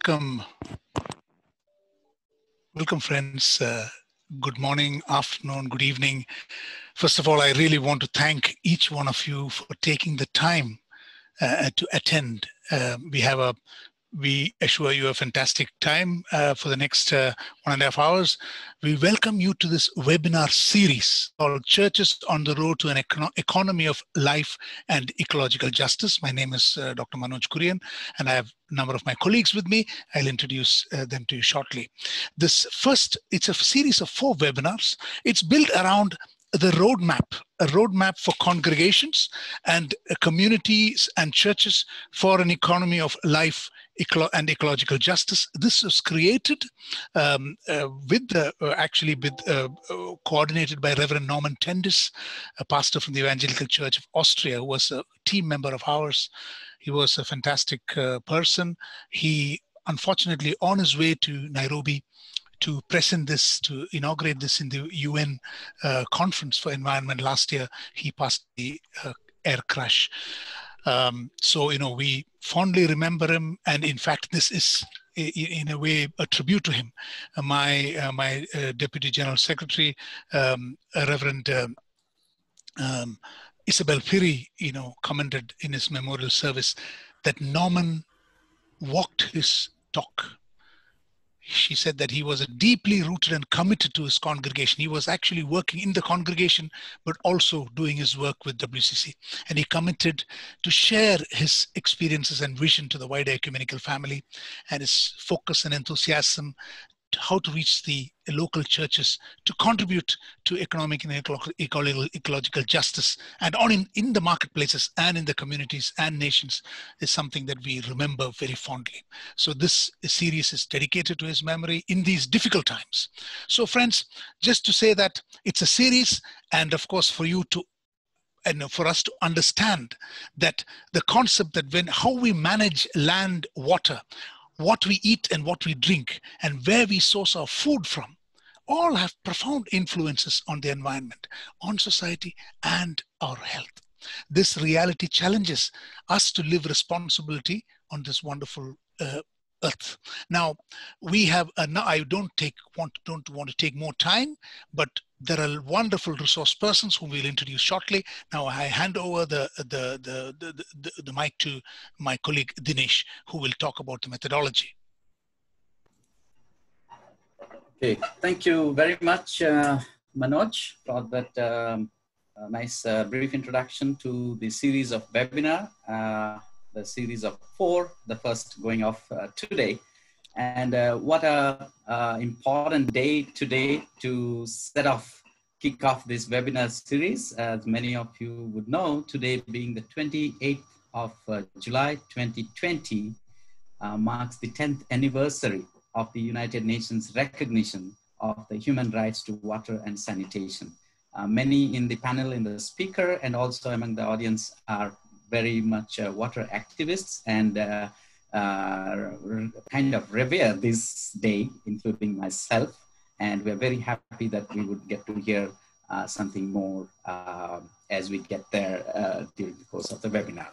Welcome, friends. Good morning, afternoon, good evening. First of all, I really want to thank each one of you for taking the time to attend. We assure you a fantastic time for the next 1.5 hours. We welcome you to this webinar series called Churches on the Road to an Economy of Life and Ecological Justice. My name is Dr. Manoj Kurian, and I have a number of my colleagues with me. I'll introduce them to you shortly. It's a series of 4 webinars. It's built around the roadmap, a roadmap for congregations and communities and churches for an economy of life and ecological justice. This was created coordinated by Reverend Norman Tendis, a pastor from the Evangelical Church of Austria, who was a team member of ours. He was a fantastic person. He, unfortunately, on his way to Nairobi to inaugurate this in the UN conference for environment last year, he passed the air crash. So, we fondly remember him. And in fact, this is in a way a tribute to him. My Deputy General Secretary, Reverend Isabel Piri, commented in his memorial service that Norman walked his talk. She said that he was deeply rooted and committed to his congregation. He was actually working in the congregation, but also doing his work with WCC. And he committed to share his experiences and vision to the wider ecumenical family, and his focus and enthusiasm to how to reach the local churches to contribute to economic and ecological justice and in the marketplaces and in the communities and nations is something that we remember very fondly. So this series is dedicated to his memory in these difficult times. So friends, just to say that it's a series, and of course for you to and for us to understand that the concept that how we manage land, water, what we eat and what we drink, and where we source our food from, all have profound influences on the environment, on society, and our health. This reality challenges us to live responsibility on this wonderful earth. Now, we have, I don't want to take more time, but there are wonderful resource persons whom we'll introduce shortly. Now, I hand over the mic to my colleague Dinesh, who will talk about the methodology. Okay, thank you very much, Manoj, for that nice brief introduction to the series of webinar, the series of 4, the first going off today. And what a important day today to kick off this webinar series. As many of you would know, today being the 28th of July 2020 marks the 10th anniversary of the United Nations recognition of the human rights to water and sanitation. Many in the panel, in the speaker, and also among the audience are very much water activists and kind of revere this day, including myself. And we're very happy that we would get to hear something more as we get there during the course of the webinar.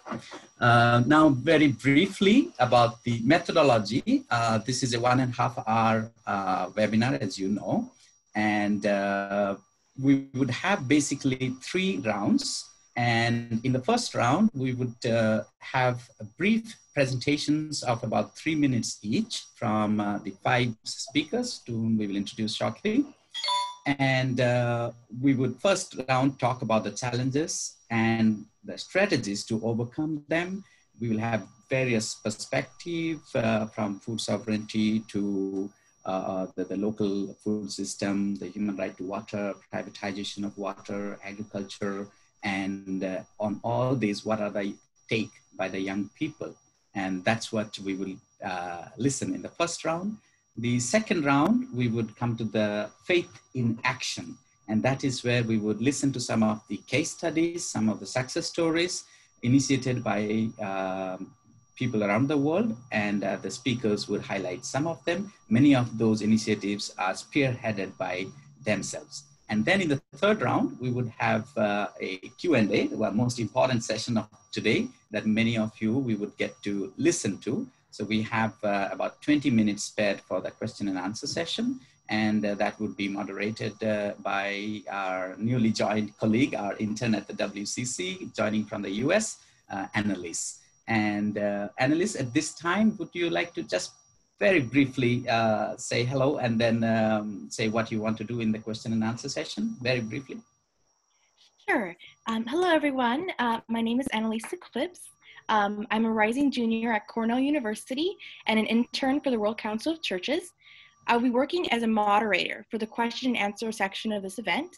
Now, very briefly about the methodology. This is a 1.5 hour webinar, as you know, and we would have basically 3 rounds. And in the first round, we would have brief presentations of about 3 minutes each from the 5 speakers to whom we will introduce shortly. And we would first round talk about the challenges and the strategies to overcome them. We will have various perspectives from food sovereignty to the local food system, the human right to water, privatization of water, agriculture, and on all these, what are the take by the young people? And that's what we will listen in the first round. The second round, we would come to the faith in action. And that is where we would listen to some of the case studies, some of the success stories initiated by people around the world. And the speakers would highlight some of them. Many of those initiatives are spearheaded by themselves. And then in the third round, we would have a Q&A, the most important session of today that many of you we would get to listen to. So we have about 20 minutes spared for the question and answer session. And that would be moderated by our newly joined colleague, our intern at the WCC, joining from the US, Annalise. And Annalise, at this time, would you like to just very briefly say hello and then say what you want to do in the question and answer session, very briefly? Sure. Hello, everyone. My name is Annalise 𝐿𝐼𝐶𝐵. I'm a rising junior at Cornell University and an intern for the World Council of Churches. I'll be working as a moderator for the question and answer section of this event.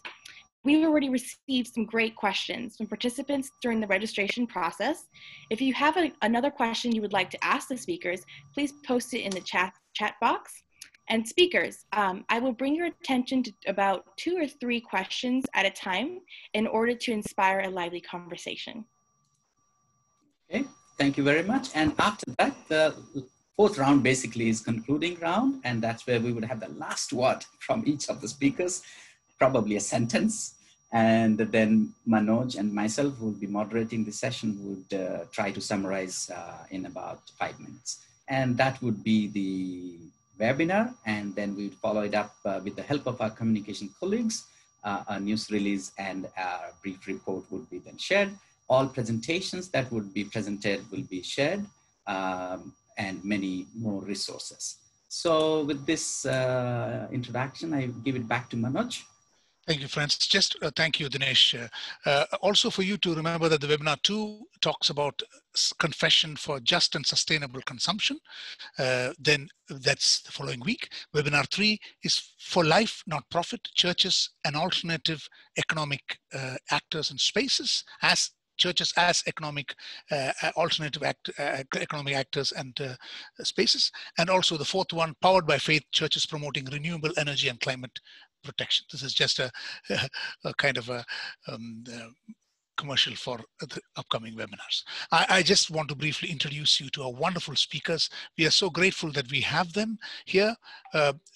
We've already received some great questions from participants during the registration process. If you have another question you would like to ask the speakers, please post it in the chat box. And speakers, I will bring your attention to about 2 or 3 questions at a time in order to inspire a lively conversation. Okay, thank you very much. And after that, the 4th round basically is concluding round, and that's where we would have the last word from each of the speakers, probably a sentence. And then Manoj and myself will be moderating the session, would try to summarize in about 5 minutes. And that would be the webinar, and then we would follow it up with the help of our communication colleagues. A news release and a brief report would be then shared. All presentations that would be presented will be shared, and many more resources. So with this introduction, I give it back to Manoj. Thank you, Francis. Just thank you, Dinesh. Also for you to remember that the webinar 2 talks about confession for just and sustainable consumption. Then that's the following week. Webinar 3 is for life, not profit, churches and alternative economic actors and spaces, as churches as economic economic actors and spaces. And also the 4th one, powered by faith, churches promoting renewable energy and climate protection. This is just a kind of a commercial for the upcoming webinars. I just want to briefly introduce you to our wonderful speakers. We are so grateful that we have them here.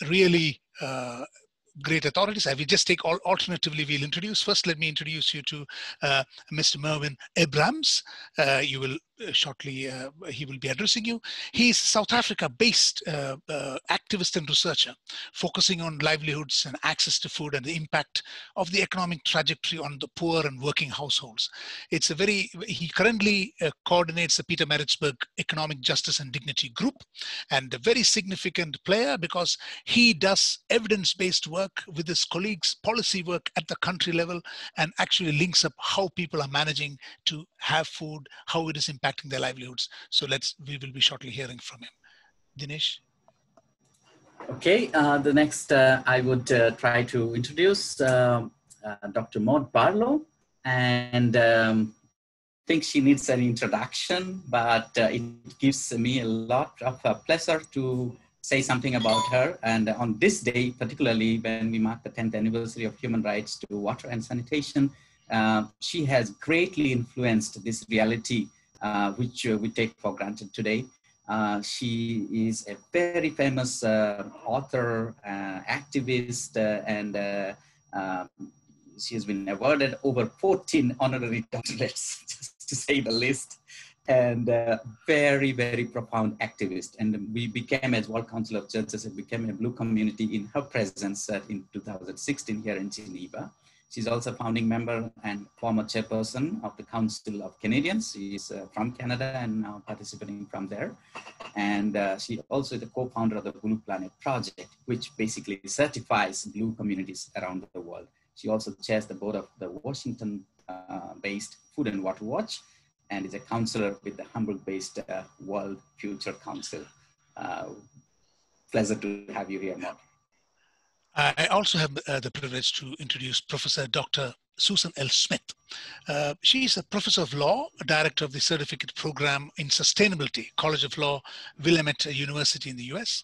Really great authorities. I will just take alternatively, we'll introduce. First, let me introduce you to Mr. Mervyn Abrams. You will shortly, he will be addressing you. He's South Africa-based activist and researcher, focusing on livelihoods and access to food and the impact of the economic trajectory on the poor and working households. It's a very, he currently coordinates the Pietermaritzburg Economic Justice and Dignity Group, and a very significant player because he does evidence-based work with his colleagues, policy work at the country level, and actually links up how people are managing to have food, how it is impacting their livelihoods. So we will be shortly hearing from him. Dinesh? Okay, the next I would try to introduce Dr. Maud Barlow, and I think she needs an introduction, but it gives me a lot of pleasure to say something about her. And on this day, particularly when we mark the 10th anniversary of human rights to water and sanitation, she has greatly influenced this reality, which we take for granted today. She is a very famous author, activist, and she has been awarded over 14 honorary doctorates, just to say the least, and very, very profound activist. And we became, as World Council of Churches, it became a blue community in her presence in 2016 here in Geneva. She's also a founding member and former chairperson of the Council of Canadians. She's from Canada and now participating from there. And she also is the co-founder of the Blue Planet Project, which basically certifies blue communities around the world. She also chairs the board of the Washington-based Food and Water Watch, and is a counselor with the Hamburg-based World Future Council. Pleasure to have you here, Mark. I also have the privilege to introduce Professor Dr. Susan L. Smith. She is a professor of law, a director of the certificate program in sustainability, College of Law, Willamette University in the US.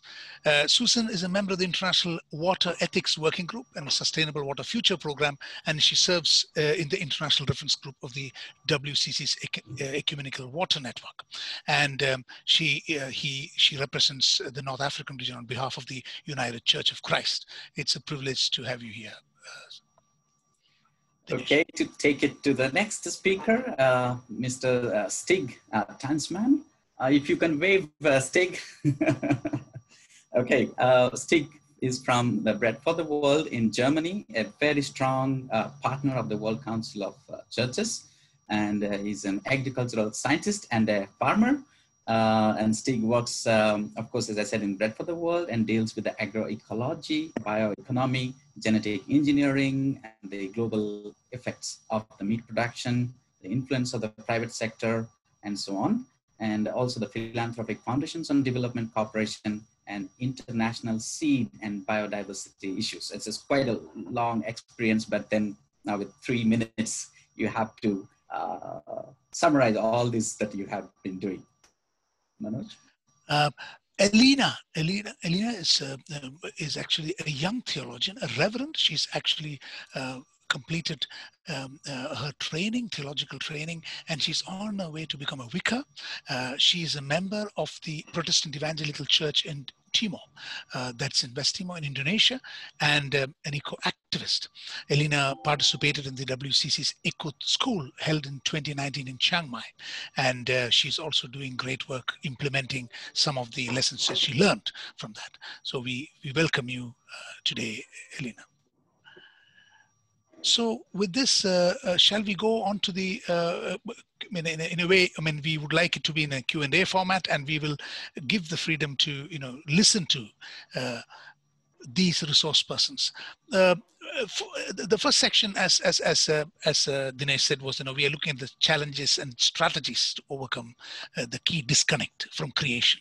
Susan is a member of the International Water Ethics Working Group and Sustainable Water Future Program, and she serves in the International Reference Group of the WCC's Ecumenical Water Network. And she represents the North African region on behalf of the United Church of Christ. It's a privilege to have you here. Okay, to take it to the next speaker, Mr. Stig Tansman. If you can wave Stig. Okay, Stig is from the Bread for the World in Germany, a very strong partner of the World Council of Churches. And he's an agricultural scientist and a farmer. And Stig works, of course, as I said, in Bread for the World and deals with the agroecology, bioeconomy, genetic engineering, and the global effects of the meat production, the influence of the private sector, and so on. And also the philanthropic foundations on development cooperation and international seed and biodiversity issues. It's just quite a long experience, but then now with 3 minutes, you have to summarize all this that you have been doing. Manoj? 𝐿𝐼𝐴 is actually a young theologian, a reverend. She's actually completed her training, theological training, and she's on her way to become a vicar. She is a member of the Protestant Evangelical Church in Timor, that's in West Timor in Indonesia, and an eco-activist. 𝐿𝐼𝐴 participated in the WCC's Eco School held in 2019 in Chiang Mai, and she's also doing great work implementing some of the lessons that she learned from that. So we welcome you today, 𝐿𝐼𝐴. So with this, shall we go on to the, in a way, we would like it to be in a Q&A format, and we will give the freedom to, listen to these resource persons. The first section, as Dinesh said, was, we are looking at the challenges and strategies to overcome the key disconnect from creation.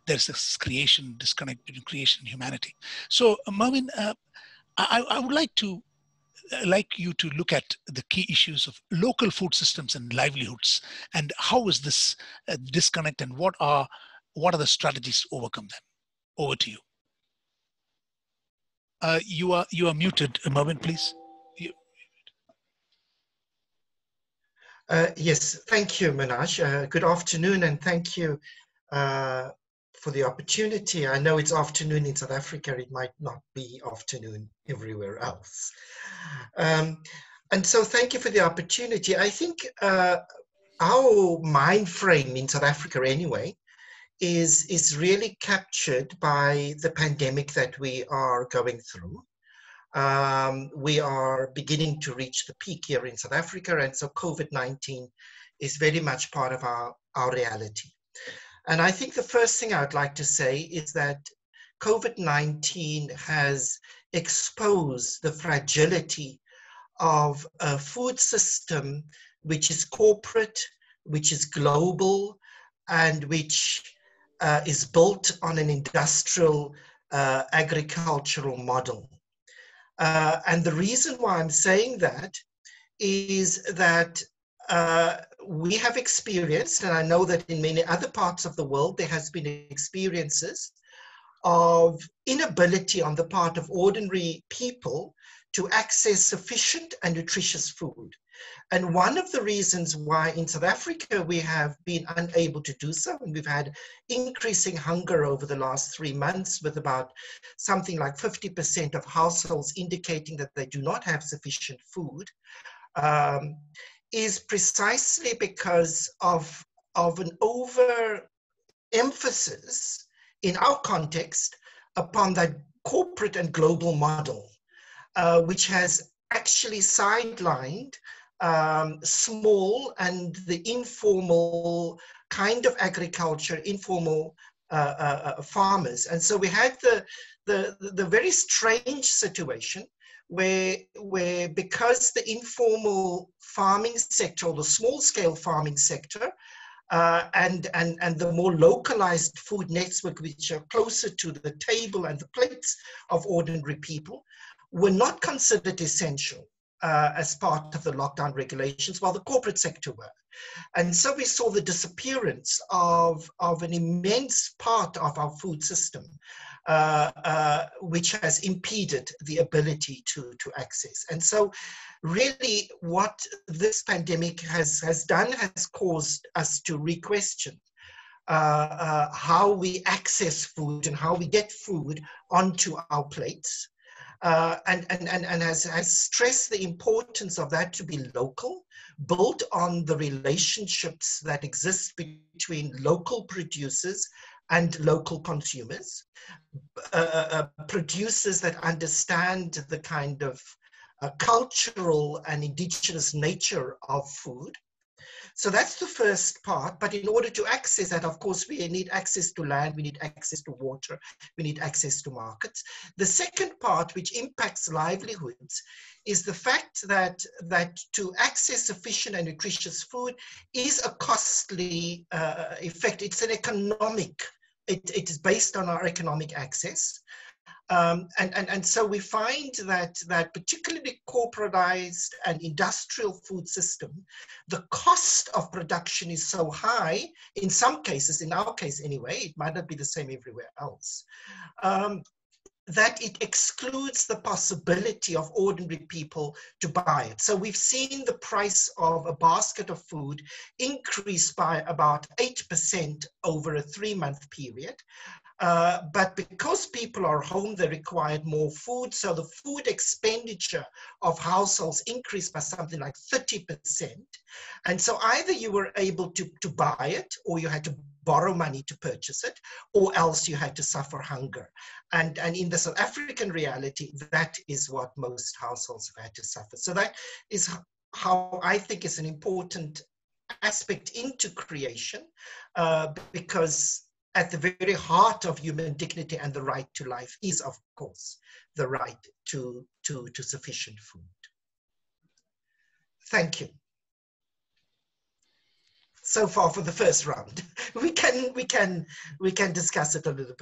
There's this creation disconnect between creation and humanity. So Mervyn, I would like you to look at the key issues of local food systems and livelihoods, and how is this disconnect, and what are the strategies to overcome them? Over to you. You are muted, Mervyn, please. Yes, thank you, Manoj. Good afternoon, and thank you for the opportunity. I know it's afternoon in South Africa. It might not be afternoon everywhere else. And so thank you for the opportunity. I think our mind frame in South Africa anyway is really captured by the pandemic that we are going through. We are beginning to reach the peak here in South Africa, and so COVID-19 is very much part of our reality. And I think the first thing I would like to say is that COVID-19 has exposed the fragility of a food system which is corporate, which is global, and which is built on an industrial agricultural model. And the reason why I'm saying that is that we have experienced, and I know that in many other parts of the world, there has been experiences of inability on the part of ordinary people to access sufficient and nutritious food. And one of the reasons why in South Africa we have been unable to do so, and we've had increasing hunger over the last 3 months, with about something like 50% of households indicating that they do not have sufficient food, is precisely because of an overemphasis in our context upon that corporate and global model, which has actually sidelined small and the informal kind of agriculture, informal farmers. And so we had the very strange situation where because the informal farming sector, or the small scale farming sector, and the more localized food network, which are closer to the table and the plates of ordinary people, were not considered essential as part of the lockdown regulations, while the corporate sector were. And so we saw the disappearance of an immense part of our food system, which has impeded the ability to access. And so really what this pandemic has done has caused us to re-question how we access food and how we get food onto our plates. and has stressed the importance of that to be local, built on the relationships that exist between local producers and local consumers, producers that understand the kind of cultural and indigenous nature of food. So that's the first part. But in order to access that, of course, we need access to land, we need access to water, we need access to markets. The second part, which impacts livelihoods, is the fact that to access sufficient and nutritious food is a costly effect. It's an economic, it is based on our economic access. And so we find that particularly corporatized and industrial food system, the cost of production is so high, in some cases, in our case anyway, it might not be the same everywhere else, that it excludes the possibility of ordinary people to buy it. So we've seen the price of a basket of food increase by about 8% over a 3-month period. But because people are home, they required more food. So the food expenditure of households increased by something like 30%. And so either you were able to buy it, or you had to borrow money to purchase it, or else you had to suffer hunger. And in the South African reality, that is what most households have had to suffer. So that is how I think is an important aspect into creation, because at the very heart of human dignity and the right to life is, of course, the right to sufficient food. Thank you. So far for the first round. We can discuss it a little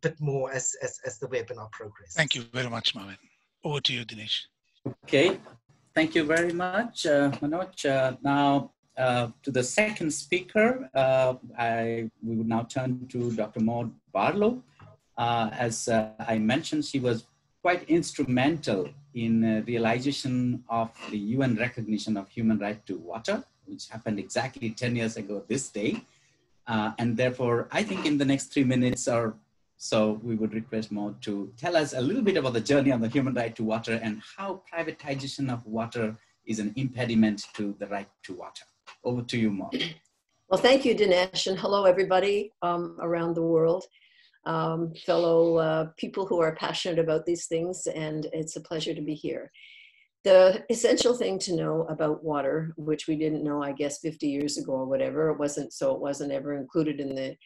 bit more as the webinar progresses. Thank you very much, Marvin. Over to you, Dinesh. Okay, thank you very much, Manoj. Now, to the second speaker, we will now turn to Dr. Maud Barlow. As I mentioned, she was quite instrumental in realization of the UN recognition of human right to water, which happened exactly 10 years ago this day. And therefore, I think in the next 3 minutes or so, we would request Maud to tell us a little bit about the journey on the human right to water and how privatization of water is an impediment to the right to water. Over to you, Maud. Well, thank you, Dinesh, and hello, everybody around the world, fellow people who are passionate about these things, and it's a pleasure to be here. The essential thing to know about water, which we didn't know, I guess, 50 years ago or whatever, it wasn't ever included in the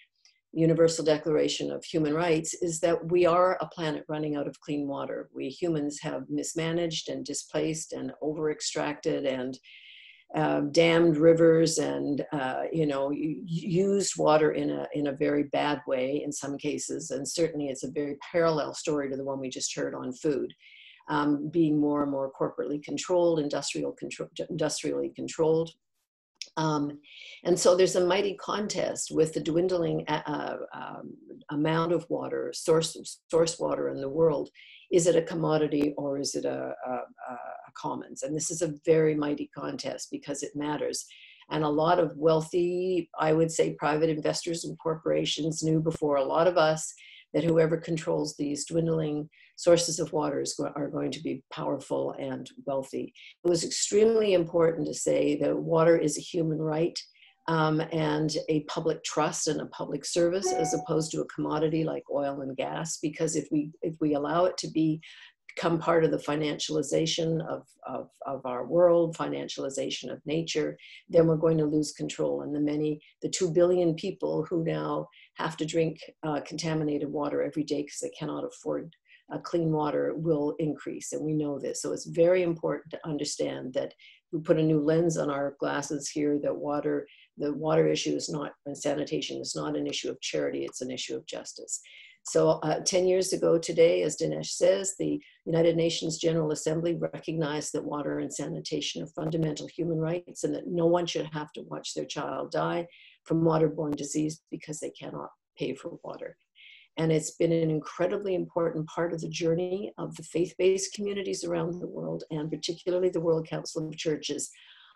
Universal Declaration of Human Rights, is that we are a planet running out of clean water. We humans have mismanaged and displaced and over-extracted and dammed rivers and used water in a very bad way in some cases, and certainly it's a very parallel story to the one we just heard on food, being more and more corporately controlled, industrially controlled. And so there's a mighty contest with the dwindling amount of water, source water in the world. Is it a commodity or is it a commons? And this is a very mighty contest because it matters. And a lot of wealthy, I would say, private investors and corporations knew before a lot of us that whoever controls these dwindling sources of water are going to be powerful and wealthy. It was extremely important to say that water is a human right and a public trust and a public service as opposed to a commodity like oil and gas, because if we allow it to become part of the financialization of our world, financialization of nature, then we're going to lose control. And the 2 billion people who now have to drink contaminated water every day because they cannot afford clean water will increase, and we know this. So it's very important to understand that we put a new lens on our glasses here, that the water issue is not, and sanitation is not an issue of charity, it's an issue of justice. So 10 years ago today, as Dinesh says, the United Nations General Assembly recognized that water and sanitation are fundamental human rights and that no one should have to watch their child die from waterborne disease because they cannot pay for water. And it's been an incredibly important part of the journey of the faith-based communities around the world, and particularly the World Council of Churches.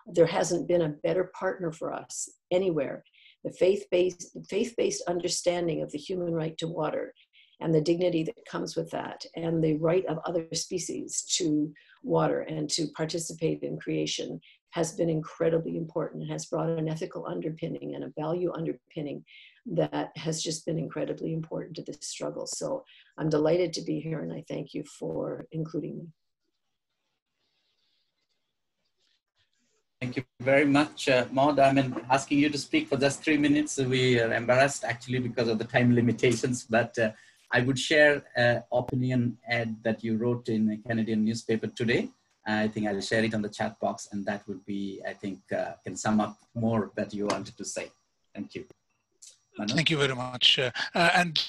There hasn't been a better partner for us anywhere. The faith-based understanding of the human right to water and the dignity that comes with that, and the right of other species to water and to participate in creation has been incredibly important. It has brought an ethical underpinning and a value underpinning that has just been incredibly important to this struggle. So I'm delighted to be here, and I thank you for including me. Thank you very much, Maud. I'm asking you to speak for just 3 minutes. We are embarrassed actually because of the time limitations, but I would share an opinion ad that you wrote in a Canadian newspaper today. I think I'll share it on the chat box, and that would be, I think, can sum up more that you wanted to say. Thank you. Manu? Thank you very much. And,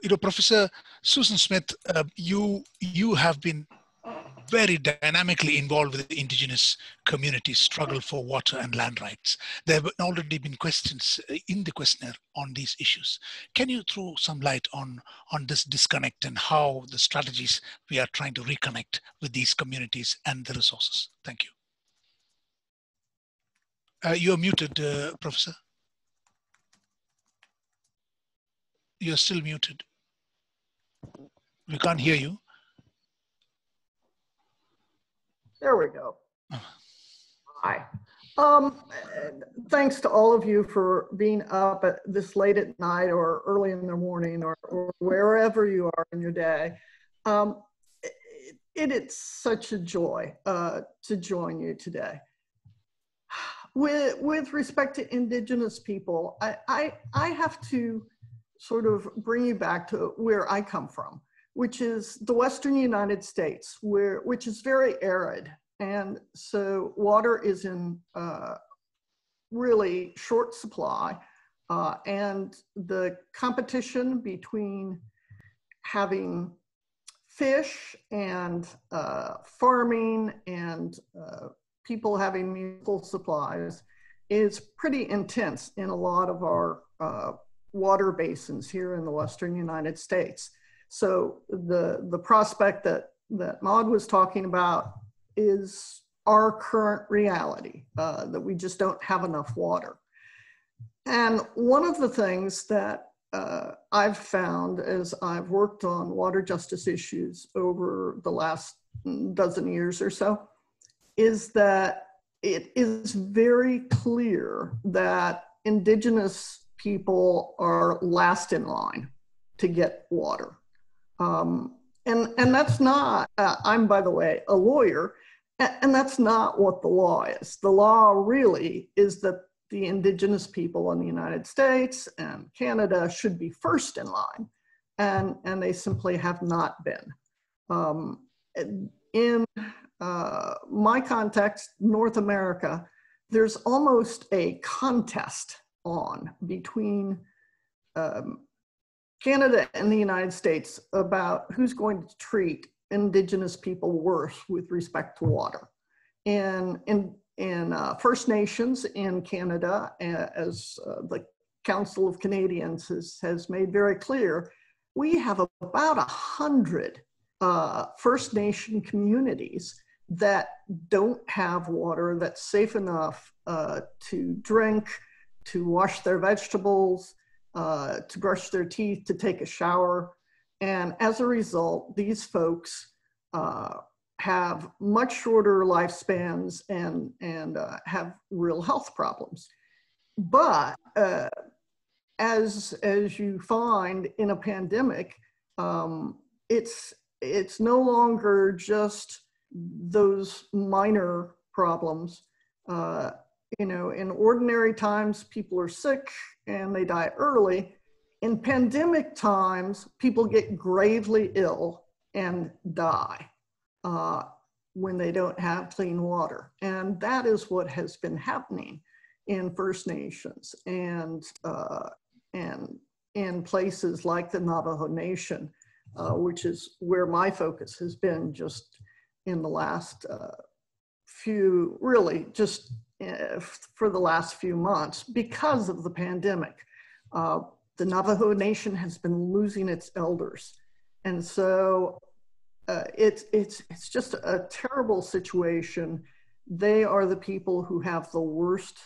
you know, Professor Susan Smith, you have been very dynamically involved with the indigenous communities' struggle for water and land rights. There have already been questions in the questionnaire on these issues. Can you throw some light on this disconnect and how the strategies we are trying to reconnect with these communities and the resources? Thank you. You're muted, Professor. You're still muted. We can't hear you. There we go. Hi. Thanks to all of you for being up at this late at night or early in the morning or wherever you are in your day. It is such a joy to join you today. With respect to Indigenous people, I have to sort of bring you back to where I come from, which is the Western United States, which is very arid. And so water is in really short supply. And the competition between having fish and farming and people having municipal supplies is pretty intense in a lot of our water basins here in the Western United States. So the prospect that Maud was talking about is our current reality, that we just don't have enough water. And one of the things that I've found as I've worked on water justice issues over the last dozen years or so is that it is very clear that Indigenous people are last in line to get water. And that's not, I'm by the way, a lawyer, and that's not what the law is. The law really is that the Indigenous people in the United States and Canada should be first in line, and they simply have not been. In my context, North America, there's almost a contest on between Canada and the United States about who's going to treat Indigenous people worse with respect to water. In First Nations in Canada, as the Council of Canadians has made very clear, we have about 100 First Nation communities that don't have water that's safe enough to drink, to wash their vegetables, to brush their teeth, to take a shower. And as a result, these folks have much shorter lifespans and have real health problems. But as you find in a pandemic, it's no longer just those minor problems. You know, in ordinary times, people are sick and they die early. In pandemic times, people get gravely ill and die when they don't have clean water. And that is what has been happening in First Nations and in places like the Navajo Nation, which is where my focus has been just in the last for the last few months because of the pandemic. The Navajo Nation has been losing its elders. And so it's just a terrible situation. They are the people who have the worst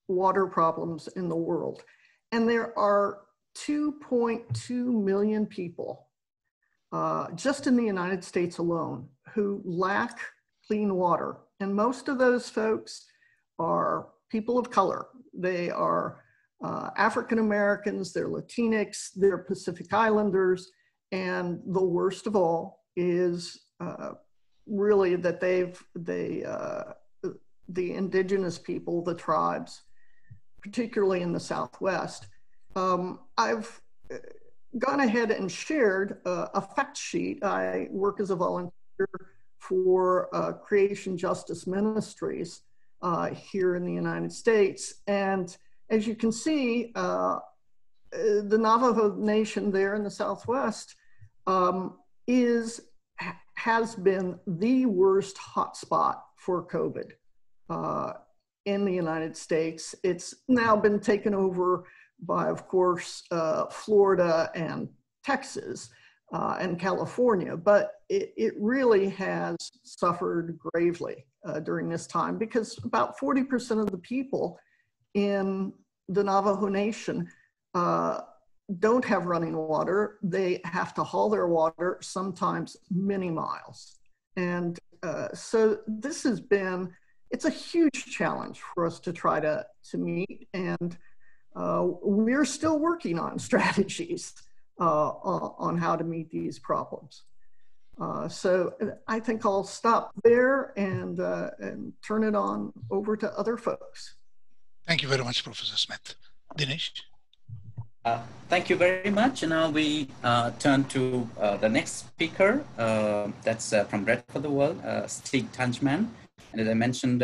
water problems in the world. And there are 2.2 million people just in the United States alone who lack clean water. And most of those folks are people of color. They are African Americans, they're Latinx, they're Pacific Islanders, and the worst of all is really that the indigenous people, the tribes, particularly in the Southwest. I've gone ahead and shared a fact sheet. I work as a volunteer for Creation Justice Ministries here in the United States. And as you can see, the Navajo Nation there in the Southwest has been the worst hotspot for COVID in the United States. It's now been taken over by, of course, Florida and Texas and California, but it really has suffered gravely during this time, because about 40% of the people in the Navajo Nation don't have running water. They have to haul their water sometimes many miles. And so this has been, it's a huge challenge for us to try to meet. And we're still working on strategies on how to meet these problems. So I think I'll stop there and turn it on over to other folks. Thank you very much, Professor Smith. Dinesh? Thank you very much. Now we turn to the next speaker. That's from Bread for the World, 𝐷𝐞𝐜𝐴. And as I mentioned,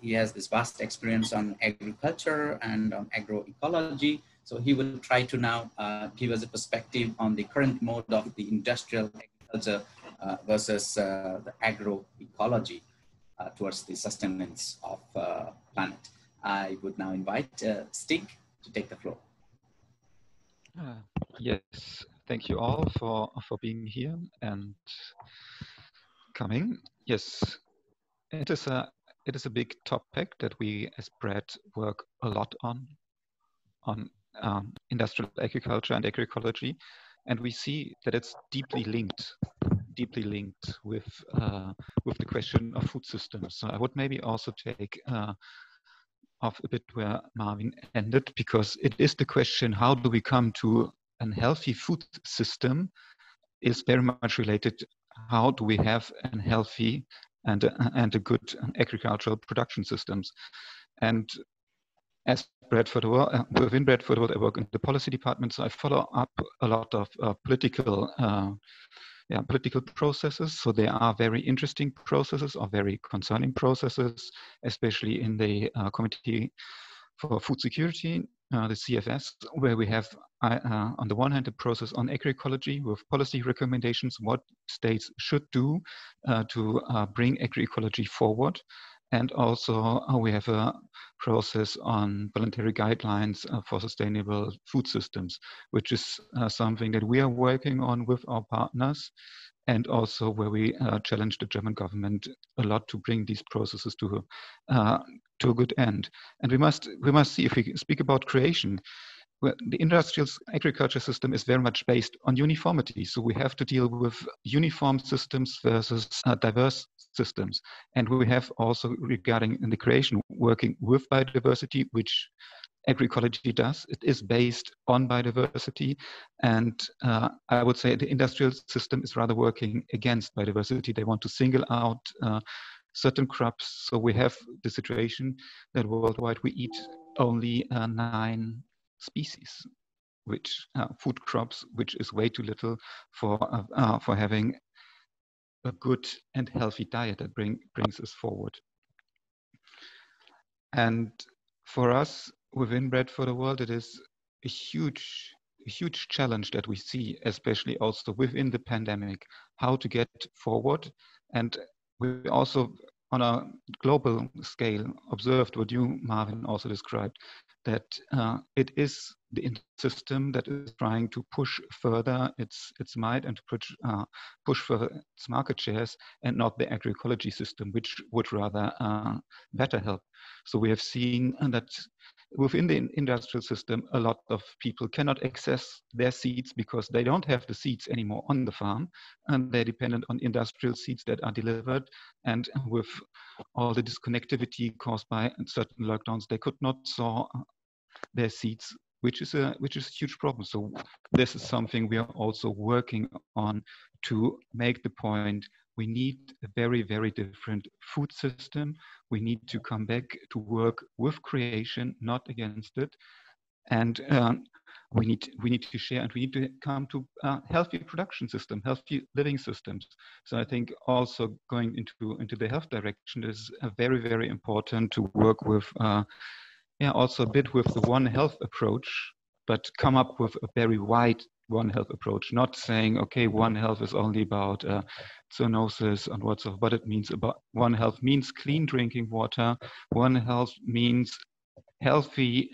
he has this vast experience on agriculture and on agroecology. So he will try to now give us a perspective on the current mode of the industrial agriculture versus the agroecology towards the sustenance of planet. I would now invite 𝐷𝐞 to take the floor. Yes, thank you all for being here and coming. Yes, it is a big topic that we as Bread work a lot on industrial agriculture and agroecology, and we see that it's deeply linked with the question of food systems. So I would maybe also take off a bit where Marvin ended, because it is the question, how do we come to a healthy food system, is very much related, how do we have a healthy and a good agricultural production systems. And as Bread for the World, within Bread for the World, I work in the policy department, so I follow up a lot of political processes. So there are very interesting processes or very concerning processes, especially in the Committee for Food Security, the CFS, where we have on the one hand a process on agroecology with policy recommendations, what states should do to bring agroecology forward. And also we have a process on voluntary guidelines for sustainable food systems, which is something that we are working on with our partners, and also where we challenge the German government a lot to bring these processes to a good end. And we must see, if we speak about creation, well, the industrial agriculture system is very much based on uniformity. So we have to deal with uniform systems versus diverse systems. And we have also, regarding in the creation, working with biodiversity, which agroecology does. It is based on biodiversity. And I would say the industrial system is rather working against biodiversity. They want to single out certain crops. So we have the situation that worldwide we eat only 9 species, which food crops, which is way too little for having a good and healthy diet that brings us forward. And for us within Bread for the World, it is a huge challenge that we see, especially also within the pandemic, how to get forward. And we also, on a global scale, observed what you, Marvin, also described, that it is the system that is trying to push further its might and to push further its market shares, and not the agroecology system, which would rather better help. So we have seen that within the industrial system, a lot of people cannot access their seeds because they don't have the seeds anymore on the farm, and they're dependent on industrial seeds that are delivered. And with all the disconnectivity caused by certain lockdowns, they could not sow their seeds, which is a huge problem. So this is something we are also working on to make the point. We need a very, very different food system. We need to come back to work with creation, not against it. And we need to share, and we need to come to a healthy production system, healthy living systems. So I think also going into the health direction is very, very important to work with, also a bit with the One Health approach, but come up with a very wide One Health approach, not saying, okay, One Health is only about zoonosis and what's of, but it means about One Health means clean drinking water. One Health means healthy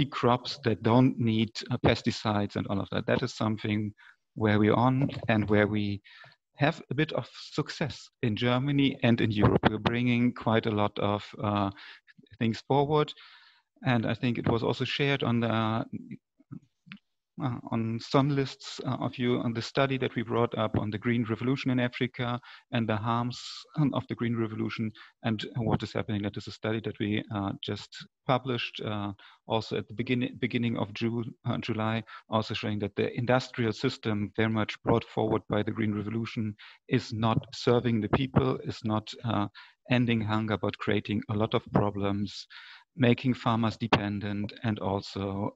crops that don't need pesticides and all of that. That is something where we're on and where we have a bit of success in Germany and in Europe. We're bringing quite a lot of things forward. And I think it was also shared on the on some lists of you on the study that we brought up on the Green Revolution in Africa and the harms of the Green Revolution and what is happening. That is a study that we just published also at the beginning of July, also showing that the industrial system very much brought forward by the Green Revolution is not serving the people, is not ending hunger, but creating a lot of problems, making farmers dependent, and also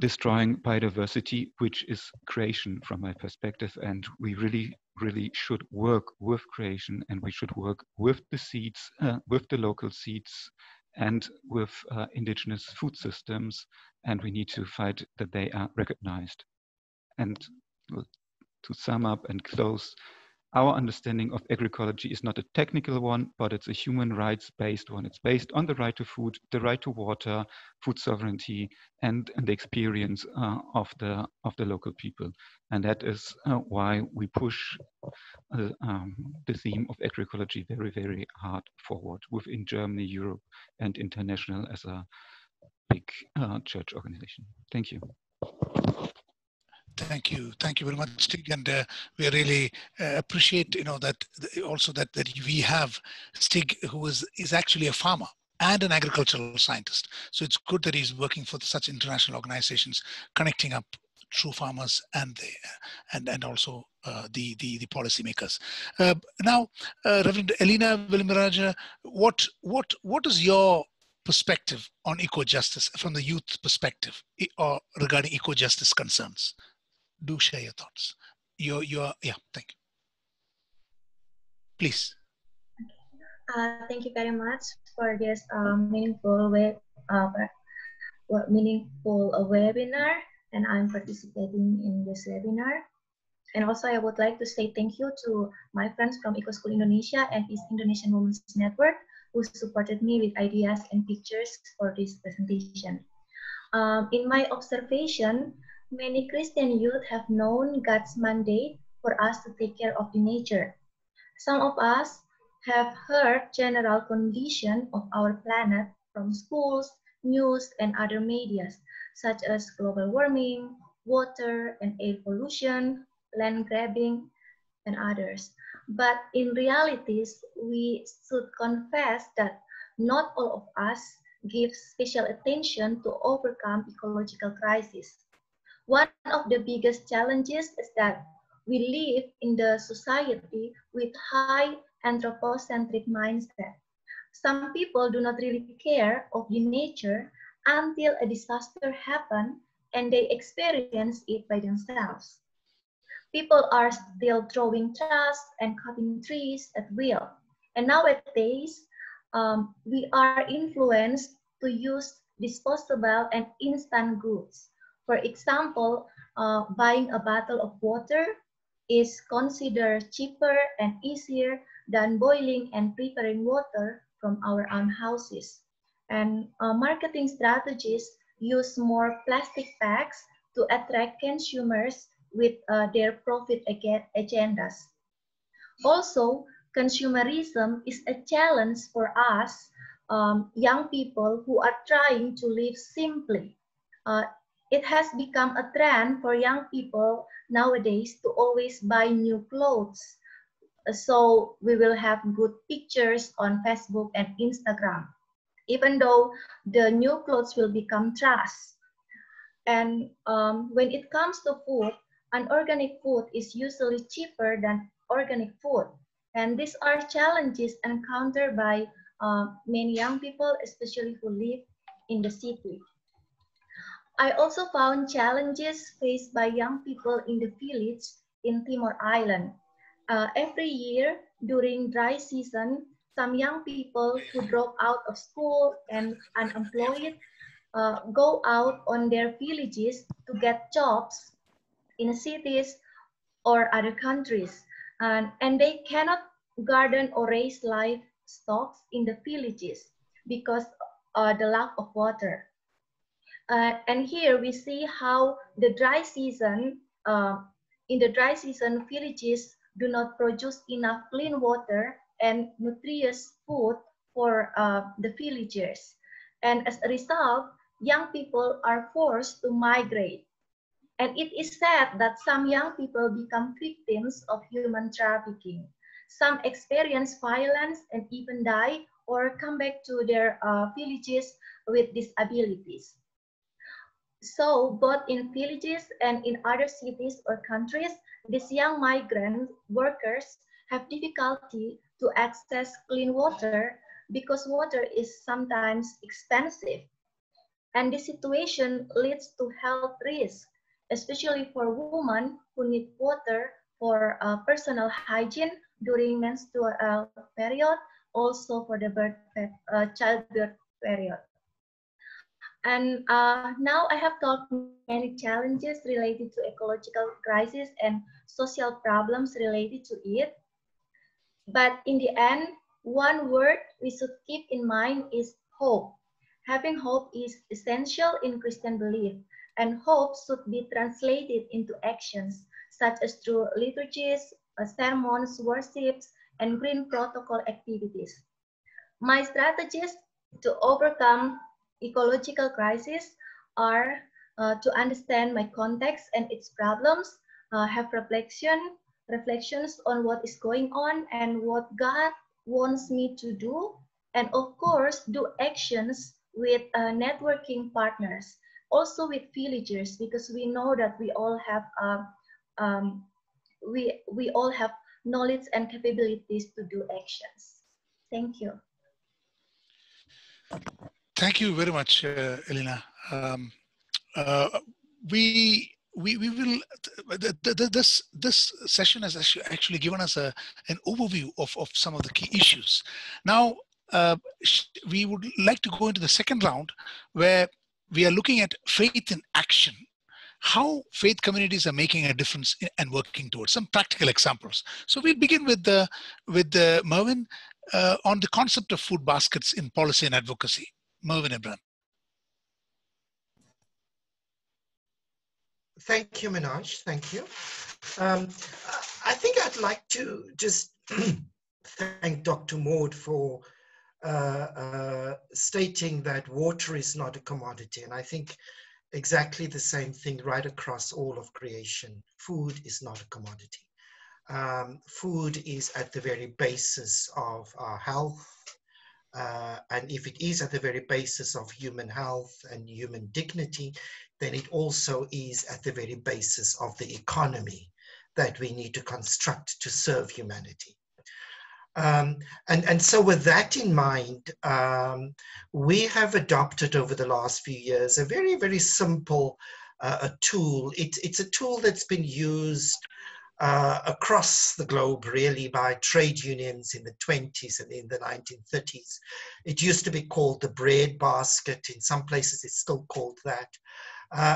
destroying biodiversity, which is creation from my perspective. And we really, really should work with creation, and we should work with the seeds, with the local seeds, and with indigenous food systems. And we need to fight that they are recognized. And to sum up and close, our understanding of agroecology is not a technical one, but it's a human rights-based one. It's based on the right to food, the right to water, food sovereignty, and the experience of the local people. And that is why we push the theme of agroecology very, very hard forward within Germany, Europe, and international as a big church organization. Thank you. Thank you very much, Stig, and we really appreciate that also that we have Stig, who is actually a farmer and an agricultural scientist. So it's good that he's working for such international organizations, connecting up true farmers and also the policymakers. Now, Reverend Elena Wilmeraja, what is your perspective on eco-justice from the youth perspective, or regarding eco-justice concerns? Do share your thoughts. Thank you. Please. Thank you very much for this meaningful webinar, and I'm participating in this webinar. And also, I would like to say thank you to my friends from Eco School Indonesia and East Indonesian Women's Network, who supported me with ideas and pictures for this presentation. In my observation, many Christian youth have known God's mandate for us to take care of the nature. Some of us have heard general condition of our planet from schools, news, and other medias, such as global warming, water and air pollution, land grabbing, and others. But in realities, we should confess that not all of us give special attention to overcome ecological crisis. One of the biggest challenges is that we live in the society with high anthropocentric mindset. Some people do not really care of the nature until a disaster happens and they experience it by themselves. People are still throwing trash and cutting trees at will. And nowadays, we are influenced to use disposable and instant goods. For example, buying a bottle of water is considered cheaper and easier than boiling and preparing water from our own houses. And marketing strategies use more plastic bags to attract consumers with their profit agendas. Also, consumerism is a challenge for us young people who are trying to live simply. It has become a trend for young people nowadays to always buy new clothes. So we will have good pictures on Facebook and Instagram, even though the new clothes will become trash. And when it comes to food, unorganic food is usually cheaper than organic food. And these are challenges encountered by many young people, especially who live in the city. I also found challenges faced by young people in the village in Timor Island. Every year during dry season, some young people who drop out of school and unemployed go out on their villages to get jobs in cities or other countries. And they cannot garden or raise livestock in the villages because the lack of water. And here we see how the dry season, in the dry season, villages do not produce enough clean water and nutritious food for the villagers. And as a result, young people are forced to migrate. And it is sad that some young people become victims of human trafficking. Some experience violence and even die or come back to their villages with disabilities. So both in villages and in other cities or countries, these young migrant workers have difficulty to access clean water because water is sometimes expensive. And this situation leads to health risks, especially for women who need water for personal hygiene during menstrual period, also for the childbirth period. And now I have talked many challenges related to ecological crisis and social problems related to it. But in the end, one word we should keep in mind is hope. Having hope is essential in Christian belief, and hope should be translated into actions, such as through liturgies, sermons, worships, and green protocol activities. My strategies to overcome ecological crisis are to understand my context and its problems, have reflections on what is going on and what God wants me to do, and of course, do actions with networking partners, also with villagers, because we know that we all have we all have knowledge and capabilities to do actions. Thank you. Thank you very much, Elena. We will. This session has actually given us an overview of some of the key issues. Now, we would like to go into the second round, where we are looking at faith in action. How faith communities are making a difference and working towards some practical examples. So we'll begin with Mervyn on the concept of food baskets in policy and advocacy. Mervyn Abraham. Thank you, Minaj. Thank you. I think I'd like to just thank Dr. Maud for stating that water is not a commodity. And I think exactly the same thing right across all of creation. Food is not a commodity. Food is at the very basis of our health. And if it is at the very basis of human health and human dignity, then it also is at the very basis of the economy that we need to construct to serve humanity. And so with that in mind, we have adopted over the last few years a very, very simple tool. It's a tool that's been used across the globe, really, by trade unions in the 20s and in the 1930s. It used to be called the bread basket. In some places, it's still called that.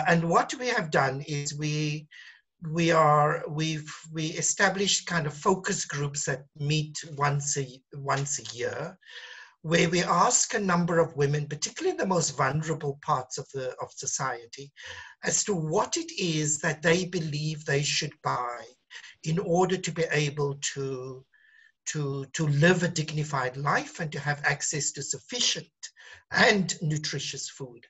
And what we have done is we established kind of focus groups that meet once a year, where we ask a number of women, particularly in the most vulnerable parts of society, as to what it is that they believe they should buy in order to be able to live a dignified life and to have access to sufficient and nutritious food.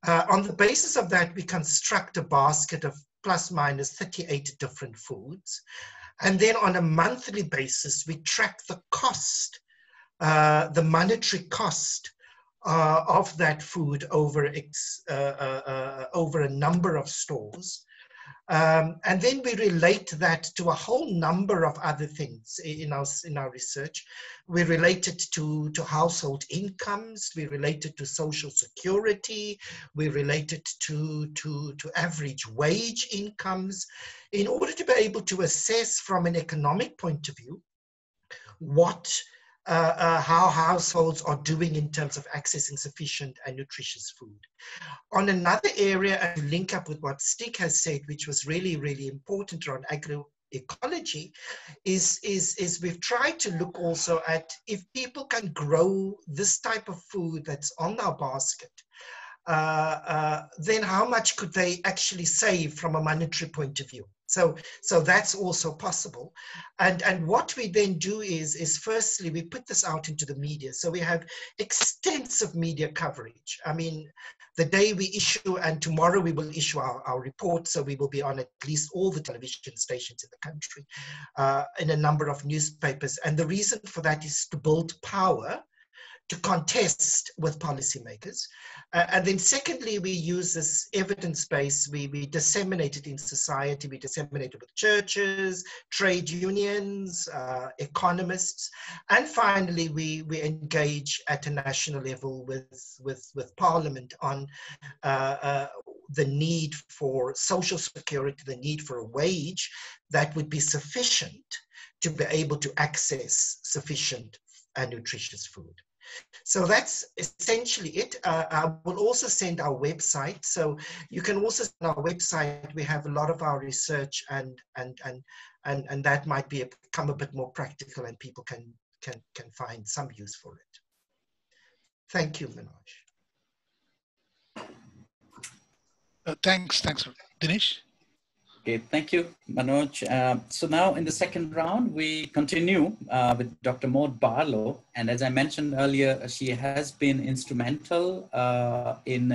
On the basis of that, we construct a basket of plus minus 38 different foods. And then on a monthly basis, we track the cost, the monetary cost of that food over a number of stores. And then we relate that to a whole number of other things in our research. We relate it to household incomes, we relate it to social security, we relate it to average wage incomes, in order to be able to assess from an economic point of view how households are doing in terms of accessing sufficient and nutritious food. On another area, and to link up with what 𝐷𝐞𝐜 has said, which was really, really important around agroecology, is we've tried to look also at if people can grow this type of food that's on our basket, then how much could they actually save from a monetary point of view? So that's also possible. And what we then do is firstly, we put this out into the media. So we have extensive media coverage. I mean, the day we issue, and tomorrow we will issue our report, so we will be on at least all the television stations in the country, in a number of newspapers. And the reason for that is to build power, to contest with policymakers. And then secondly, we use this evidence base, we disseminate it in society, we disseminate it with churches, trade unions, economists, and finally we engage at a national level with Parliament on the need for social security, the need for a wage that would be sufficient to be able to access sufficient and nutritious food. So that's essentially it. I will also send our website. So you can also send our website. We have a lot of our research, and that might become a bit more practical, and people can find some use for it. Thank you, Manoj. Thanks, Dinesh. Okay, thank you, Manoj. So now in the second round, we continue with Dr. Maud Barlow. And as I mentioned earlier, she has been instrumental in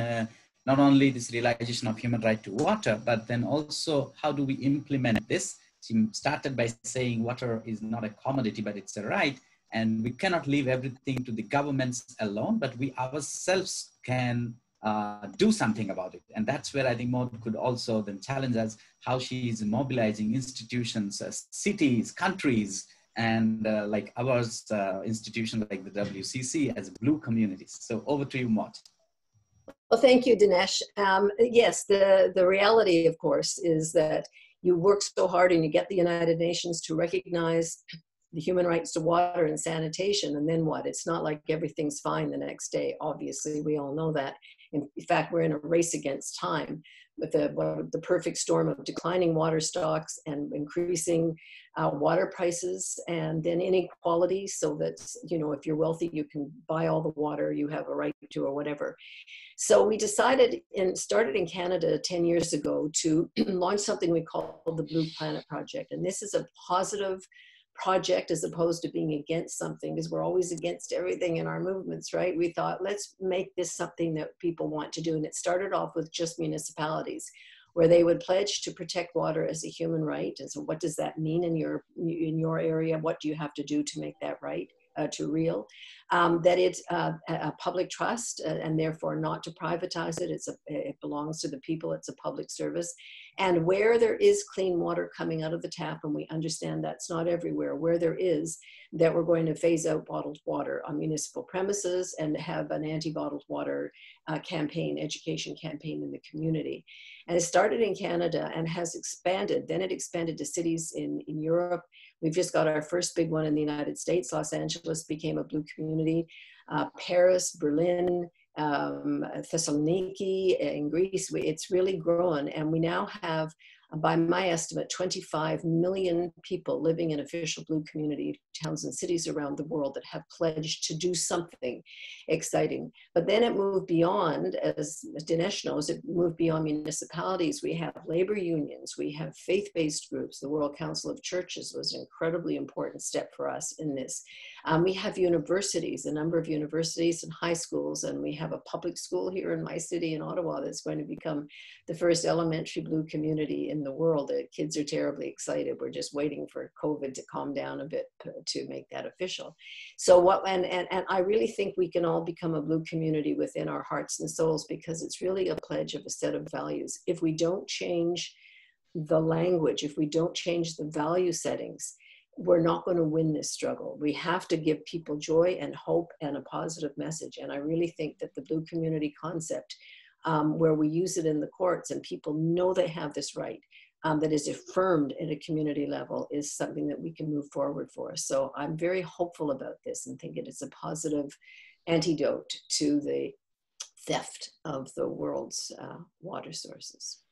not only this realization of human right to water, but then also how do we implement this? She started by saying water is not a commodity, but it's a right. And we cannot leave everything to the governments alone, but we ourselves can do something about it. And that's where I think Maud could also then challenge us, how she is mobilizing institutions, cities, countries, and like ours, institutions like the WCC as blue communities. So over to you, Maud. Well, thank you, Dinesh. Yes, the reality, of course, is that you work so hard and you get the United Nations to recognize the human rights to water and sanitation, and then what? It's not like everything's fine the next day. Obviously, we all know that. In fact, we're in a race against time with the perfect storm of declining water stocks and increasing water prices, and then inequality, so that, you know, if you're wealthy, you can buy all the water you have a right to or whatever. So we decided and started in Canada 10 years ago to launch something we call the Blue Planet Project. And this is a positive project as opposed to being against something, because we're always against everything in our movements, right? We thought, let's make this something that people want to do. And it started off with just municipalities, where they would pledge to protect water as a human right. And so what does that mean in your area? What do you have to do to make that right, to real? That it's a public trust, and therefore not to privatize it. It belongs to the people. It's a public service. And where there is clean water coming out of the tap, and we understand that's not everywhere, where there is, that we're going to phase out bottled water on municipal premises and have an anti-bottled water campaign, education campaign in the community. And it started in Canada and has expanded. Then it expanded to cities in Europe. We've just got our first big one in the United States. Los Angeles became a blue community. Paris, Berlin, Thessaloniki in Greece, it's really grown. And we now have By my estimate, 25 million people living in official blue community towns and cities around the world that have pledged to do something exciting. But then it moved beyond, as Dinesh knows, it moved beyond municipalities. We have labor unions, we have faith-based groups. The World Council of Churches was an incredibly important step for us in this. We have universities, a number of universities and high schools, and we have a public school here in my city in Ottawa that's going to become the first elementary blue community in the world. The kids are terribly excited. We're just waiting for COVID to calm down a bit to make that official. So and I really think we can all become a blue community within our hearts and souls, because it's really a pledge of a set of values. If we don't change the language, if we don't change the value settings, we're not going to win this struggle. We have to give people joy and hope and a positive message. And I really think that the blue community concept, where we use it in the courts and people know they have this right, that is affirmed at a community level, is something that we can move forward for. So I'm very hopeful about this and think it is a positive antidote to the theft of the world's water sources.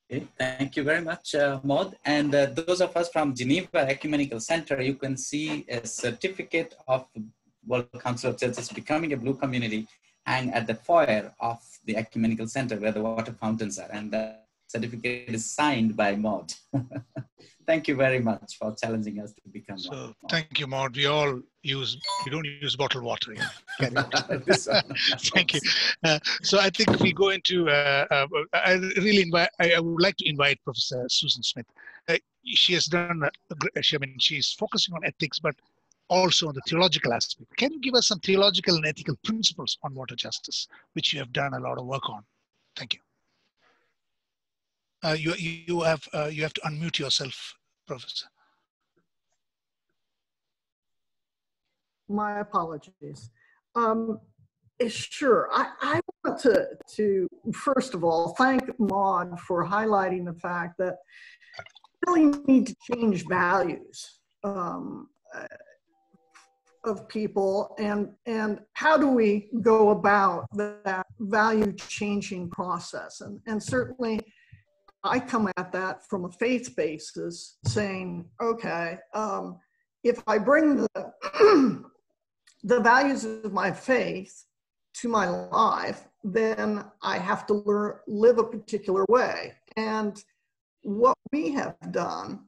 Okay, thank you very much, Maud. And those of us from Geneva Ecumenical Center, you can see a certificate of World Council of Churches becoming a blue community hang at the foyer of the Ecumenical Center where the water fountains are. And the certificate is signed by Maud. Thank you very much for challenging us to become one. So thank you, Maud. We don't use bottled water. Yeah. Thank you. So I think we go into, I would like to invite Professor Susan Smith. She has done, she's focusing on ethics, but also on the theological aspect. Can you give us some theological and ethical principles on water justice, which you have done a lot of work on? Thank you. You have to unmute yourself, Professor. My apologies. Sure, I want to first of all thank Maud for highlighting the fact that we really need to change values of people, and how do we go about that value changing process, and certainly I come at that from a faith basis, saying, okay, if I bring the values of my faith to my life, then I have to live a particular way. And what we have done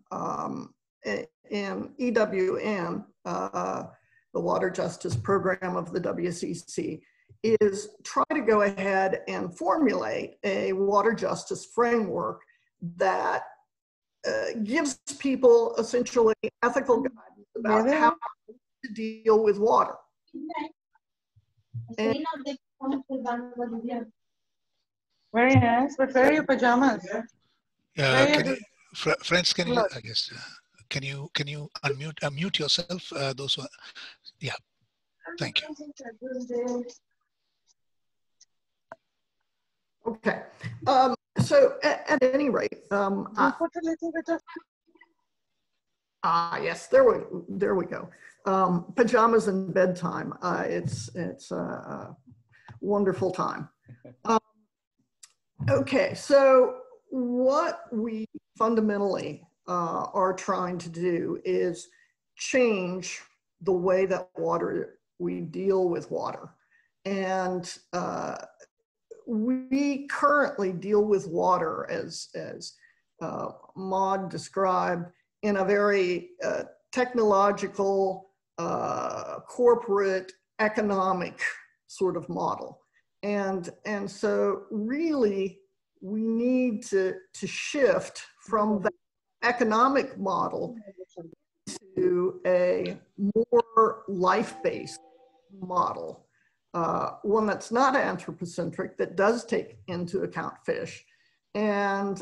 in EWN, the Water Justice Program of the WCC, is try to go ahead and formulate a water justice framework that gives people essentially ethical guidance about how to deal with water. And very nice. Prepare your pajamas. Friends, can you? I guess can you unmute yourself? Those who, yeah. Thank you. Okay. So at any rate, yes, there we go. Pajamas and bedtime. It's a wonderful time. Okay, so what we fundamentally are trying to do is change the way that we deal with water. And we currently deal with water, as Maud described, in a very technological, corporate, economic sort of model. And so really we need to shift from the economic model to a more life-based model. One that's not anthropocentric, that does take into account fish, and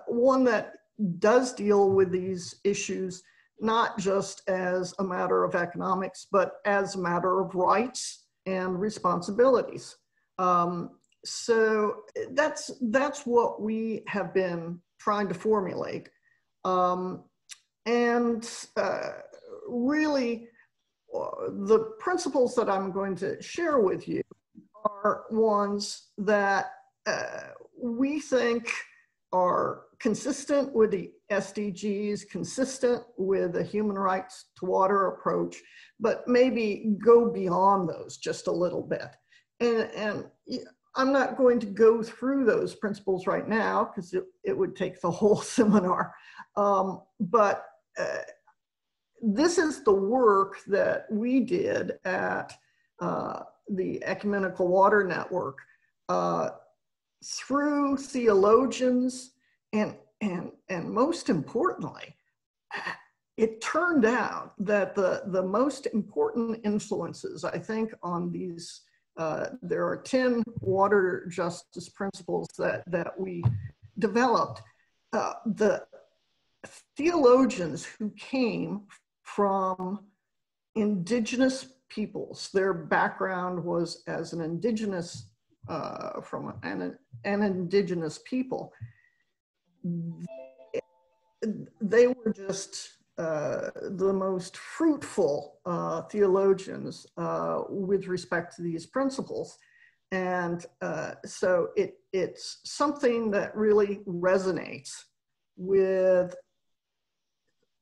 one that does deal with these issues not just as a matter of economics, but as a matter of rights and responsibilities. So that's what we have been trying to formulate. Really, the principles that I'm going to share with you are ones that we think are consistent with the SDGs, consistent with the human rights to water approach, but maybe go beyond those just a little bit. And I'm not going to go through those principles right now because it would take the whole seminar. But this is the work that we did at the Ecumenical Water Network through theologians, and most importantly, it turned out that the most important influences, I think, on these, there are 10 water justice principles that we developed. The theologians who came from indigenous peoples, their background was as an indigenous, from an indigenous people, they were just the most fruitful theologians with respect to these principles. And so it's something that really resonates with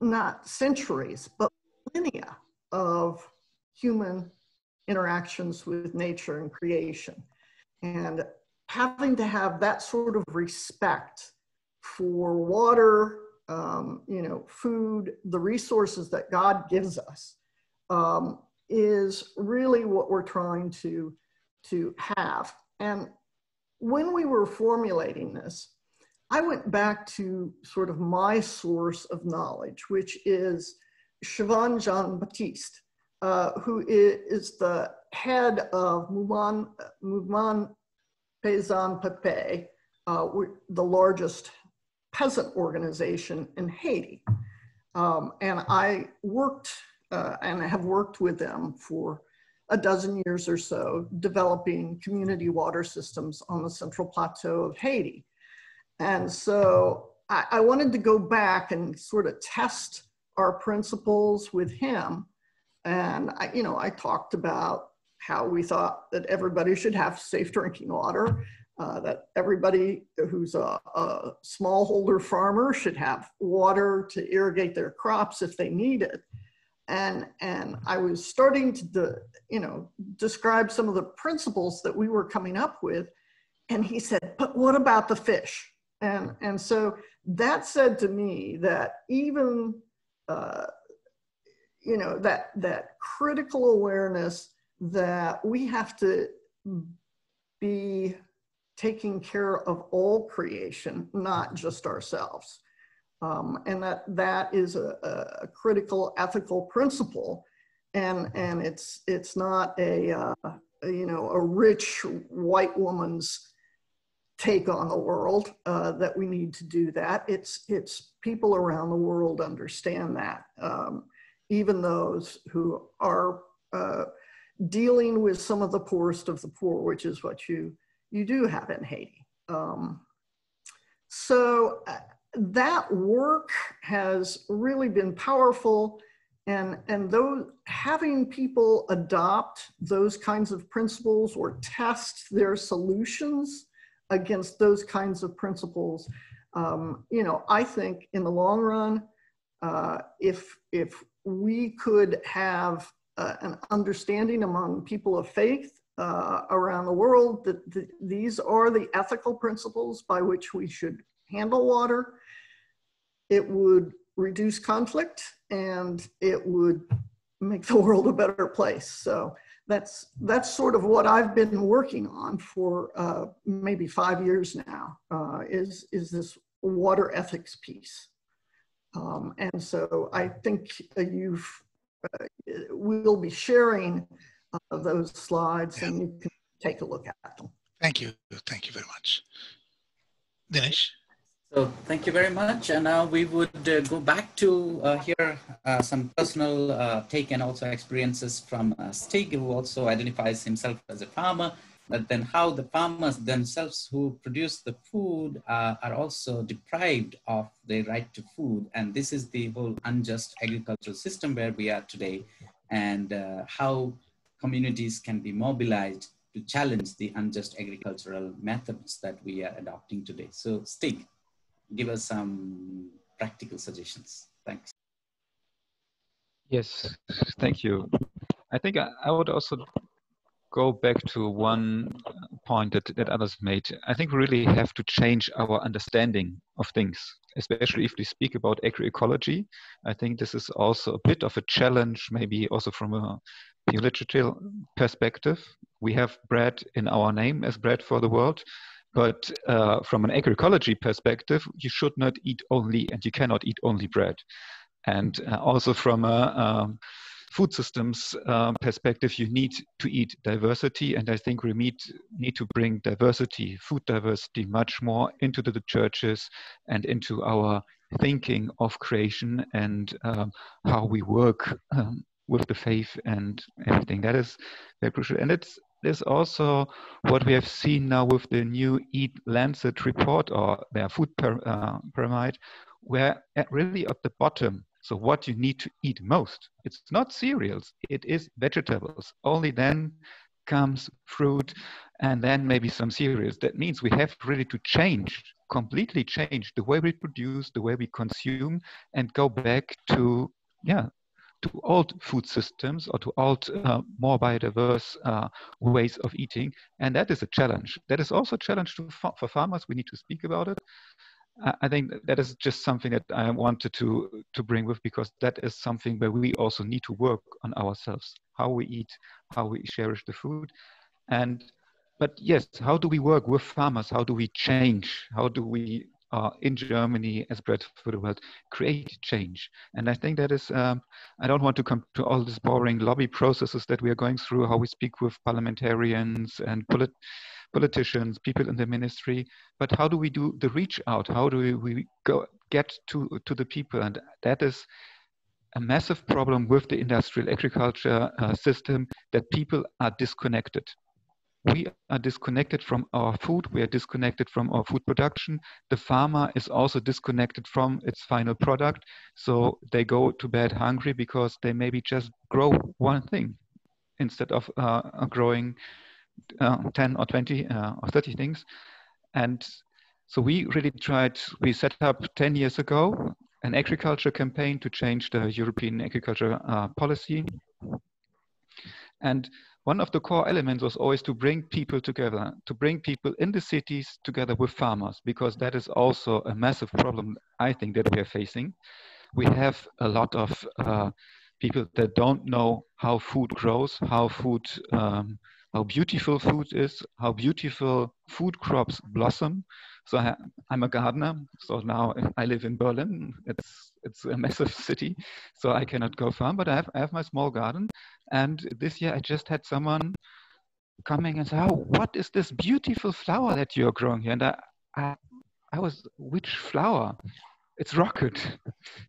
not centuries, but millennia of human interactions with nature and creation. And having to have that sort of respect for water, you know, food, the resources that God gives us, is really what we're trying to have. And when we were formulating this, I went back to sort of my source of knowledge, which is Siobhan Jean-Baptiste, who is the head of Mouvement Paysan Pepe, the largest peasant organization in Haiti. And I worked and have worked with them for a dozen years or so, developing community water systems on the Central Plateau of Haiti. And so I wanted to go back and sort of test our principles with him. And I talked about how we thought that everybody should have safe drinking water, that everybody who's a smallholder farmer should have water to irrigate their crops if they need it. And I was starting to, describe some of the principles that we were coming up with. And he said, but what about the fish? And so that said to me that even, that critical awareness that we have to be taking care of all creation, not just ourselves. And that is a critical ethical principle. And it's not a rich white woman's take on the world that we need to do that. It's people around the world understand that. Even those who are dealing with some of the poorest of the poor, which is what you do have in Haiti. So that work has really been powerful, and those having people adopt those kinds of principles or test their solutions against those kinds of principles, I think in the long run, if we could have an understanding among people of faith around the world that these are the ethical principles by which we should handle water, it would reduce conflict and it would make the world a better place. So that's sort of what I've been working on for maybe 5 years now, is this water ethics piece. And so I think we'll be sharing those slides, and you can take a look at them. Thank you. Thank you very much. Dinesh? So thank you very much. And now we would go back to hear some personal take and also experiences from Stig, who also identifies himself as a farmer, but then how the farmers themselves who produce the food are also deprived of their right to food. And this is the whole unjust agricultural system where we are today, and how communities can be mobilized to challenge the unjust agricultural methods that we are adopting today. So Stig. give us some practical suggestions. Thanks. Yes, thank you. I think I would also go back to one point that others made. I think we really have to change our understanding of things, especially if we speak about agroecology. I think this is also a bit of a challenge, maybe also from a theological perspective. We have bread in our name as bread for the world, but from an agroecology perspective, you should not eat only, and you cannot eat only bread. And also from a food systems perspective, you need to eat diversity. And I think we need to bring diversity, food diversity, much more into the churches and into our thinking of creation and how we work with the faith and everything. That is very crucial. And there's also what we have seen now with the new Eat Lancet report, or their food pyramid, where really at the bottom, so what you need to eat most, it's not cereals, it is vegetables. Only then comes fruit, and then maybe some cereals. That means we have really to completely change the way we produce, the way we consume, and go back to old food systems, or to old, more biodiverse ways of eating. And that is a challenge. That is also a challenge for farmers. We need to speak about it. I think that is just something that I wanted to bring with, because that is something where we also need to work on ourselves, how we eat, how we cherish the food. But yes, how do we work with farmers? How do we change? How do we, in Germany, as Bread for the World, create change? And I think that is, I don't want to come to all these boring lobby processes that we are going through, how we speak with parliamentarians and politicians, people in the ministry, but how do we do the reach out? How do we get to the people? And that is a massive problem with the industrial agriculture system, that people are disconnected. We are disconnected from our food. We are disconnected from our food production. The farmer is also disconnected from its final product. So they go to bed hungry because they maybe just grow one thing instead of growing 10 or 20 or 30 things. And so we really we set up 10 years ago an agriculture campaign to change the European agriculture policy. And one of the core elements was always to bring people together, to bring people in the cities together with farmers, because that is also a massive problem, I think, that we are facing. We have a lot of people that don't know how food grows, how beautiful food is, how beautiful food crops blossom. So I'm a gardener. So now I live in Berlin. It's a massive city, so I cannot go farm, but I have my small garden. And this year I just had someone coming and say, "Oh, what is this beautiful flower that you're growing here?" And I was, "Which flower?" "It's rocket."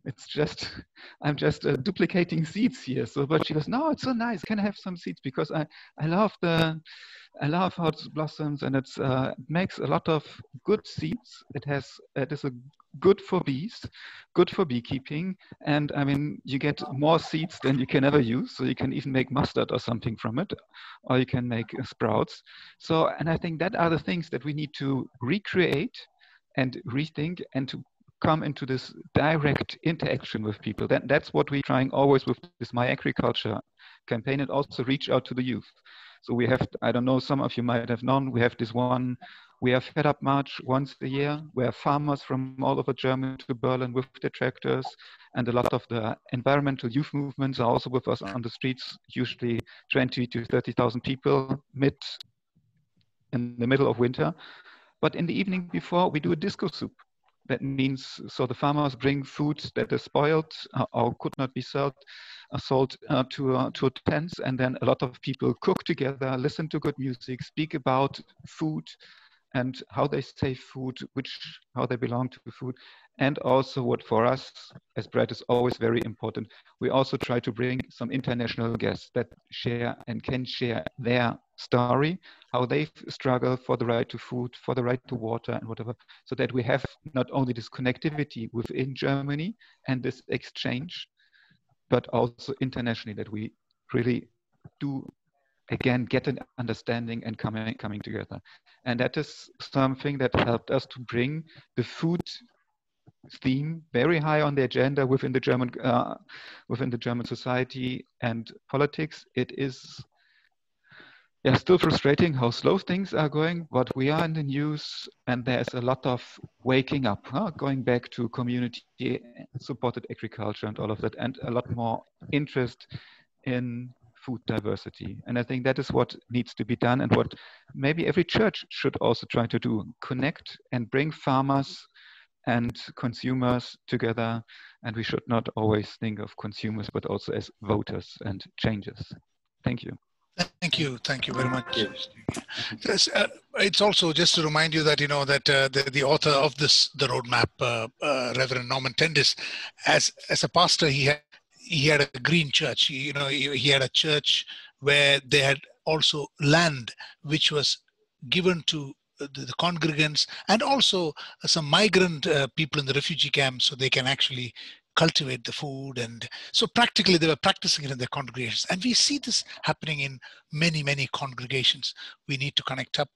It's just, I'm just duplicating seeds here. So, but she goes, "No, it's so nice. Can I have some seeds?" Because I love how it blossoms, and it makes a lot of good seeds. It is good for bees, good for beekeeping. And I mean, you get more seeds than you can ever use. So you can even make mustard or something from it, or you can make sprouts. So, and I think that are the things that we need to recreate and rethink, and to come into this direct interaction with people. That's what we're trying always with this My Agriculture campaign, and also reach out to the youth. So we have, I don't know, some of you might have known, we have this one, we have Fed Up March once a year, where farmers from all over Germany to Berlin with their tractors, and a lot of the environmental youth movements are also with us on the streets, usually 20 to 30,000 people in the middle of winter. But in the evening before, we do a disco soup. That means, so the farmers bring food that is spoiled or could not be sold to tents, and then a lot of people cook together, listen to good music, speak about food and how they save food, how they belong to food. And also, what for us as Bread is always very important, we also try to bring some international guests that share and can share their story, how they struggle for the right to food, for the right to water and whatever, so that we have not only this connectivity within Germany and this exchange, but also internationally, that we really do again get an understanding and coming together. And that is something that helped us to bring the food theme very high on the agenda within the German society and politics. It is still frustrating how slow things are going, but we are in the news and there's a lot of waking up, going back to community supported agriculture and all of that, and a lot more interest in food diversity. And I think that is what needs to be done, and what maybe every church should also try to do: connect and bring farmers and consumers together. And we should not always think of consumers, but also as voters and changes. Thank you. Thank you very much. Yes, it's also just to remind you that the author of the roadmap, Reverend Norman Tendis, as a pastor, he had a green church. He had a church where they had also land which was given to the congregants, and also some migrant people in the refugee camps, so they can actually cultivate the food. And so practically they were practicing it in their congregations. And we see this happening in many congregations. We need to connect up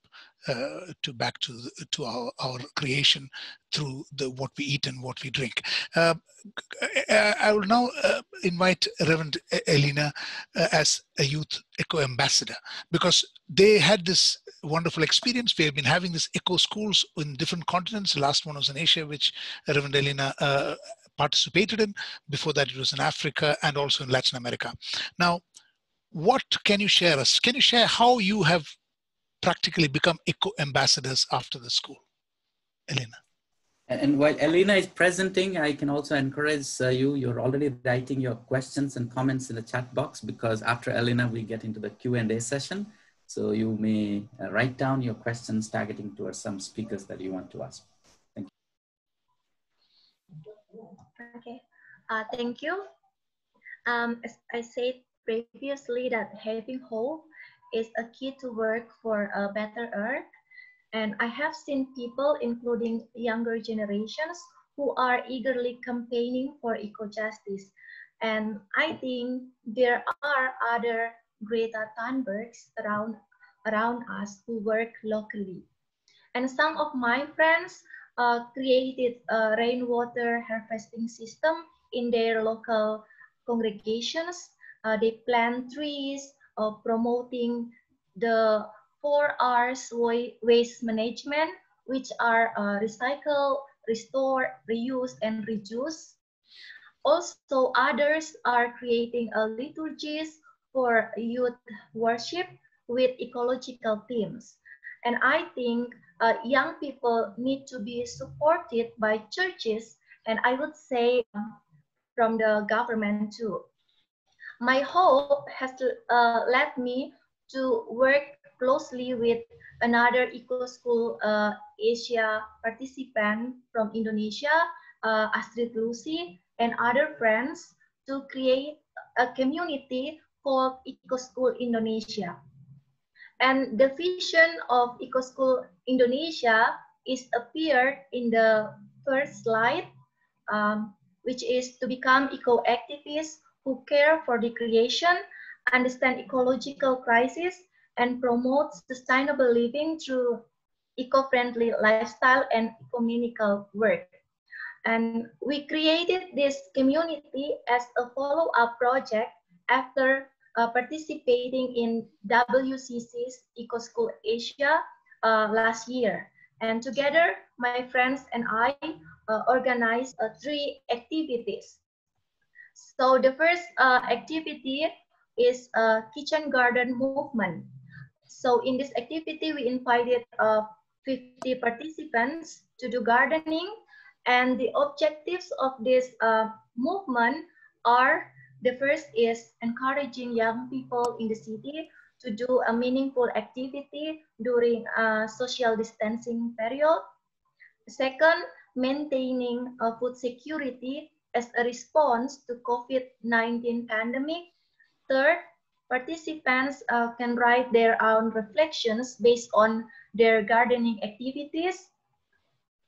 back to our creation through what we eat and what we drink. I will now invite Reverend Elena as a youth eco ambassador, because they had this wonderful experience. We have been having this eco schools in different continents. The last one was in Asia, which Reverend Elena participated in. Before that, it was in Africa and also in Latin America. Now, what can you share us? Can you share how you have practically become eco ambassadors after the school, Elena? And while Elena is presenting, I can also encourage you're already writing your questions and comments in the chat box, because after Elena, we get into the Q&A session. So you may write down your questions targeting towards some speakers that you want to ask. Thank you. Okay, thank you. As I said previously, that having hope is a key to work for a better earth. And I have seen people, including younger generations, who are eagerly campaigning for eco-justice. And I think there are other Greta Thunbergs around us who work locally. And some of my friends created a rainwater harvesting system in their local congregations. They plant trees, promoting the 4 R's waste management, which are recycle, restore, reuse, and reduce. Also, others are creating liturgies for youth worship with ecological themes. And I think young people need to be supported by churches, and I would say from the government too. My hope has led me to work closely with another Eco School Asia participant from Indonesia, Astrid Lucy, and other friends to create a community called Eco School Indonesia. And the vision of Eco School Indonesia is appeared in the first slide, which is to become eco-activists who care for the creation, understand ecological crisis, and promote sustainable living through eco-friendly lifestyle and ecumenical work. And we created this community as a follow-up project after participating in WCC's Eco School Asia last year. And together, my friends and I organized 3 activities. So the first activity is a kitchen garden movement. So in this activity, we invited 50 participants to do gardening, and the objectives of this movement are: the first is encouraging young people in the city to do a meaningful activity during a social distancing period. Second, maintaining food security as a response to COVID-19 pandemic. Third, participants can write their own reflections based on their gardening activities.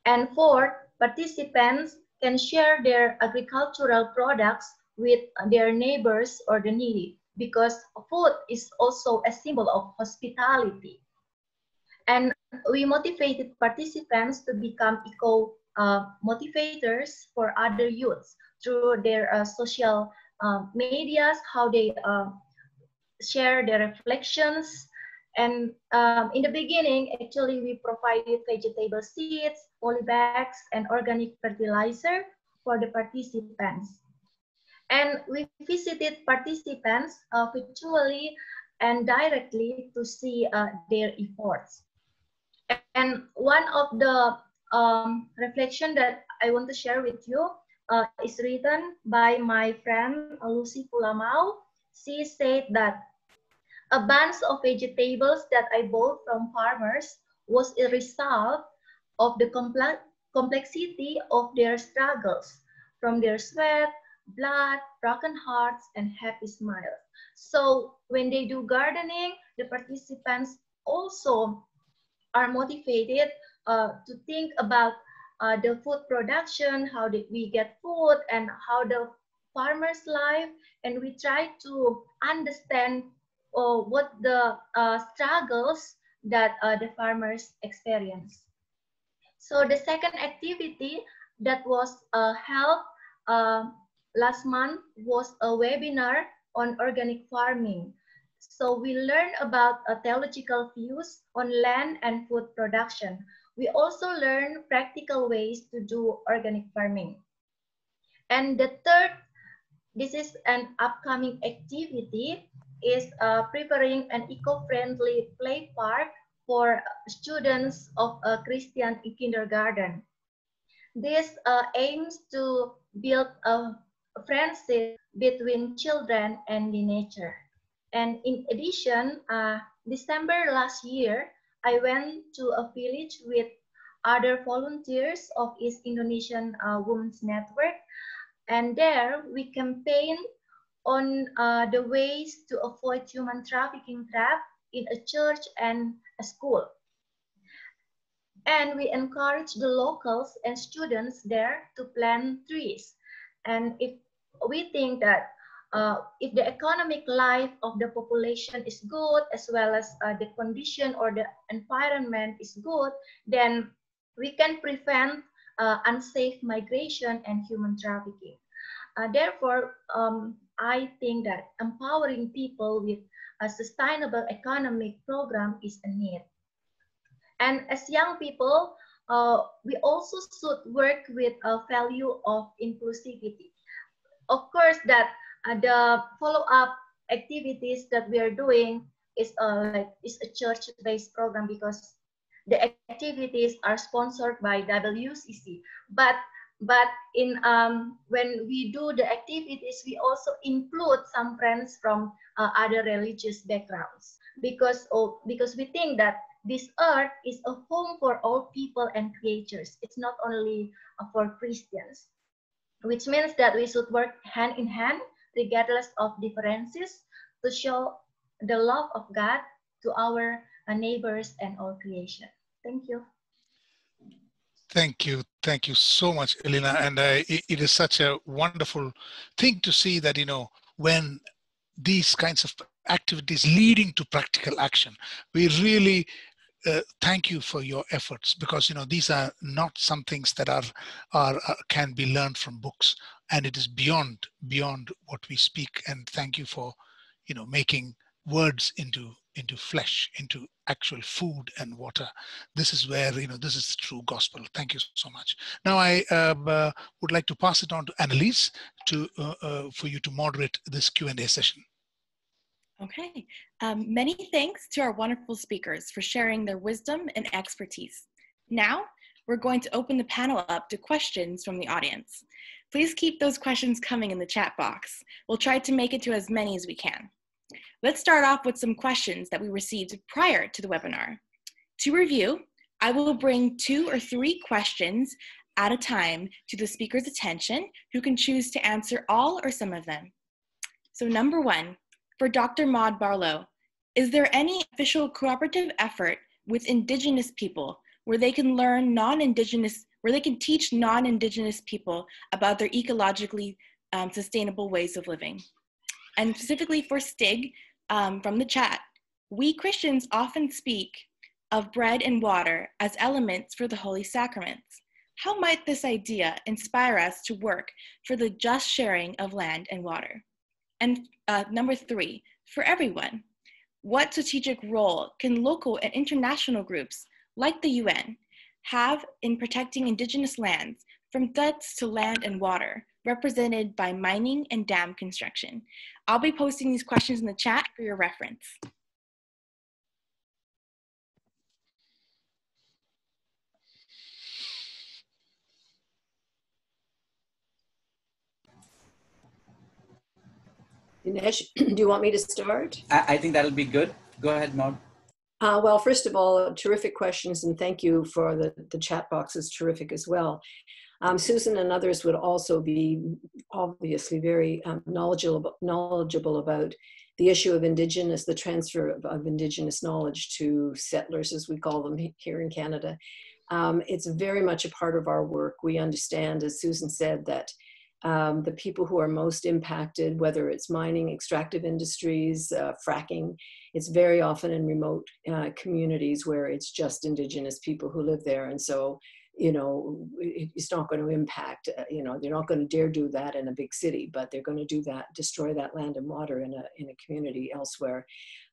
And fourth, participants can share their agricultural products with their neighbors or the needy, because food is also a symbol of hospitality. And we motivated participants to become motivators for other youths through their social medias, how they share their reflections. And in the beginning, actually, we provided vegetable seeds, polybags, and organic fertilizer for the participants. And we visited participants virtually and directly to see their efforts. And one of the reflection that I want to share with you is written by my friend Lucy Pulamau. She said that a bunch of vegetables that I bought from farmers was a result of the complexity of their struggles, from their sweat, blood, broken hearts, and happy smiles. So when they do gardening, the participants also are motivated to think about the food production, how did we get food, and how the farmer's life, and we try to understand what the struggles that the farmers experience. So the second activity that was held last month was a webinar on organic farming. So we learned about theological views on land and food production. We also learned practical ways to do organic farming. And the third, this is an upcoming activity, is preparing an eco-friendly play park for students of a Christian kindergarten. This aims to build a friendship between children and the nature. And in addition, December last year, I went to a village with other volunteers of East Indonesian Women's Network. And there we campaigned on the ways to avoid human trafficking trap in a church and a school. And we encourage the locals and students there to plant trees. And if we think that if the economic life of the population is good, as well as the condition or the environment is good, then we can prevent unsafe migration and human trafficking. Therefore, I think that empowering people with a sustainable economic program is a need. And as young people, we also should work with a value of inclusivity. Of course, that the follow-up activities that we are doing is a church-based program, because the activities are sponsored by WCC. But in when we do the activities, we also include some friends from other religious backgrounds, because we think that this earth is a home for all people and creatures. It's not only for Christians, which means that we should work hand in hand, regardless of differences, to show the love of God to our neighbors and all creation. Thank you. Thank you. Thank you so much, Elena. And it is such a wonderful thing to see that, you know, when these kinds of activities leading to practical action, we really thank you for your efforts, because, you know, these are not some things that can be learned from books, and it is beyond what we speak. And thank you for, you know, making words into flesh, into actual food and water. This is where, you know, this is the true gospel. Thank you so much. Now I would like to pass it on to Annalise for you to moderate this Q&A session. Okay, many thanks to our wonderful speakers for sharing their wisdom and expertise. Now, we're going to open the panel up to questions from the audience. Please keep those questions coming in the chat box. We'll try to make it to as many as we can. Let's start off with some questions that we received prior to the webinar. To review, I will bring 2 or 3 questions at a time to the speaker's attention, who can choose to answer all or some of them. So number 1, for Dr. Maud Barlow, is there any official cooperative effort with Indigenous people where they can learn where they can teach non-Indigenous people about their ecologically sustainable ways of living? And specifically for Stig, from the chat, we Christians often speak of bread and water as elements for the holy sacraments. How might this idea inspire us to work for the just sharing of land and water? And number 3, for everyone, what strategic role can local and international groups like the UN have in protecting indigenous lands from threats to land and water represented by mining and dam construction? I'll be posting these questions in the chat for your reference. Dinesh, do you want me to start? I think that'll be good. Go ahead, Maud. Well, first of all, terrific questions, and thank you for the chat box is terrific as well. Susan and others would also be obviously very knowledgeable about the issue of Indigenous, the transfer of Indigenous knowledge to settlers, as we call them here in Canada. It's very much a part of our work. We understand, as Susan said, that the people who are most impacted, whether it's mining, extractive industries, fracking, it's very often in remote communities where it's just Indigenous people who live there. And so, you know, it's not going to impact, you know, they're not going to dare do that in a big city, but they're going to do that, destroy that land and water in a community elsewhere.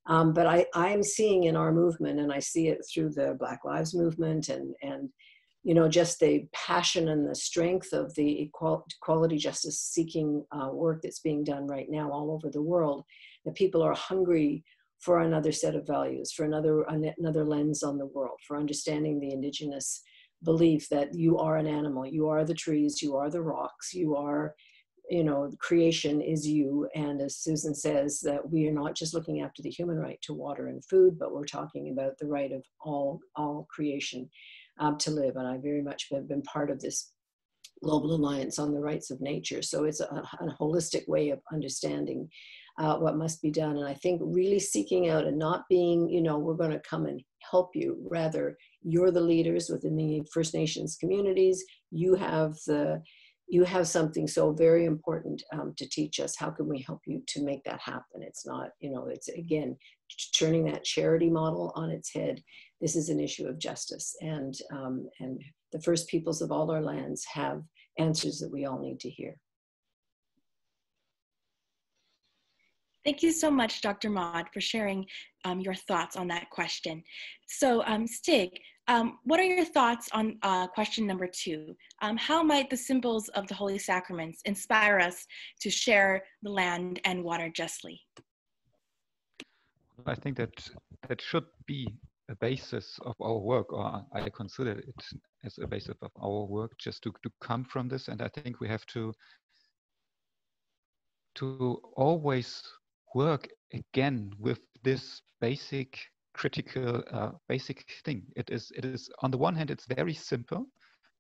But I am seeing in our movement, and I see it through the Black Lives Movement and you know, just the passion and the strength of the equality justice seeking work that's being done right now all over the world, that people are hungry for another set of values, for another lens on the world, for understanding the Indigenous belief that you are an animal, you are the trees, you are the rocks, you are, you know, creation is you. And as Susan says, that we are not just looking after the human right to water and food, but we're talking about the right of all creation to live. And I very much have been part of this Global Alliance on the Rights of Nature. So it's a holistic way of understanding what must be done. And I think really seeking out and not being, you know, we're going to come and help you. Rather, you're the leaders within the First Nations communities. You have something so very important to teach us. How can we help you to make that happen? It's not, you know, it's again, turning that charity model on its head. This is an issue of justice, and the First Peoples of all our lands have answers that we all need to hear. Thank you so much, Dr. Maud, for sharing your thoughts on that question. So Stig, what are your thoughts on question number 2? How might the symbols of the Holy Sacraments inspire us to share the land and water justly? I think that should be a basis of our work, or I consider it as a basis of our work, just to come from this. And I think we have to always work again with this basic critical basic thing. It is on the one hand, it's very simple,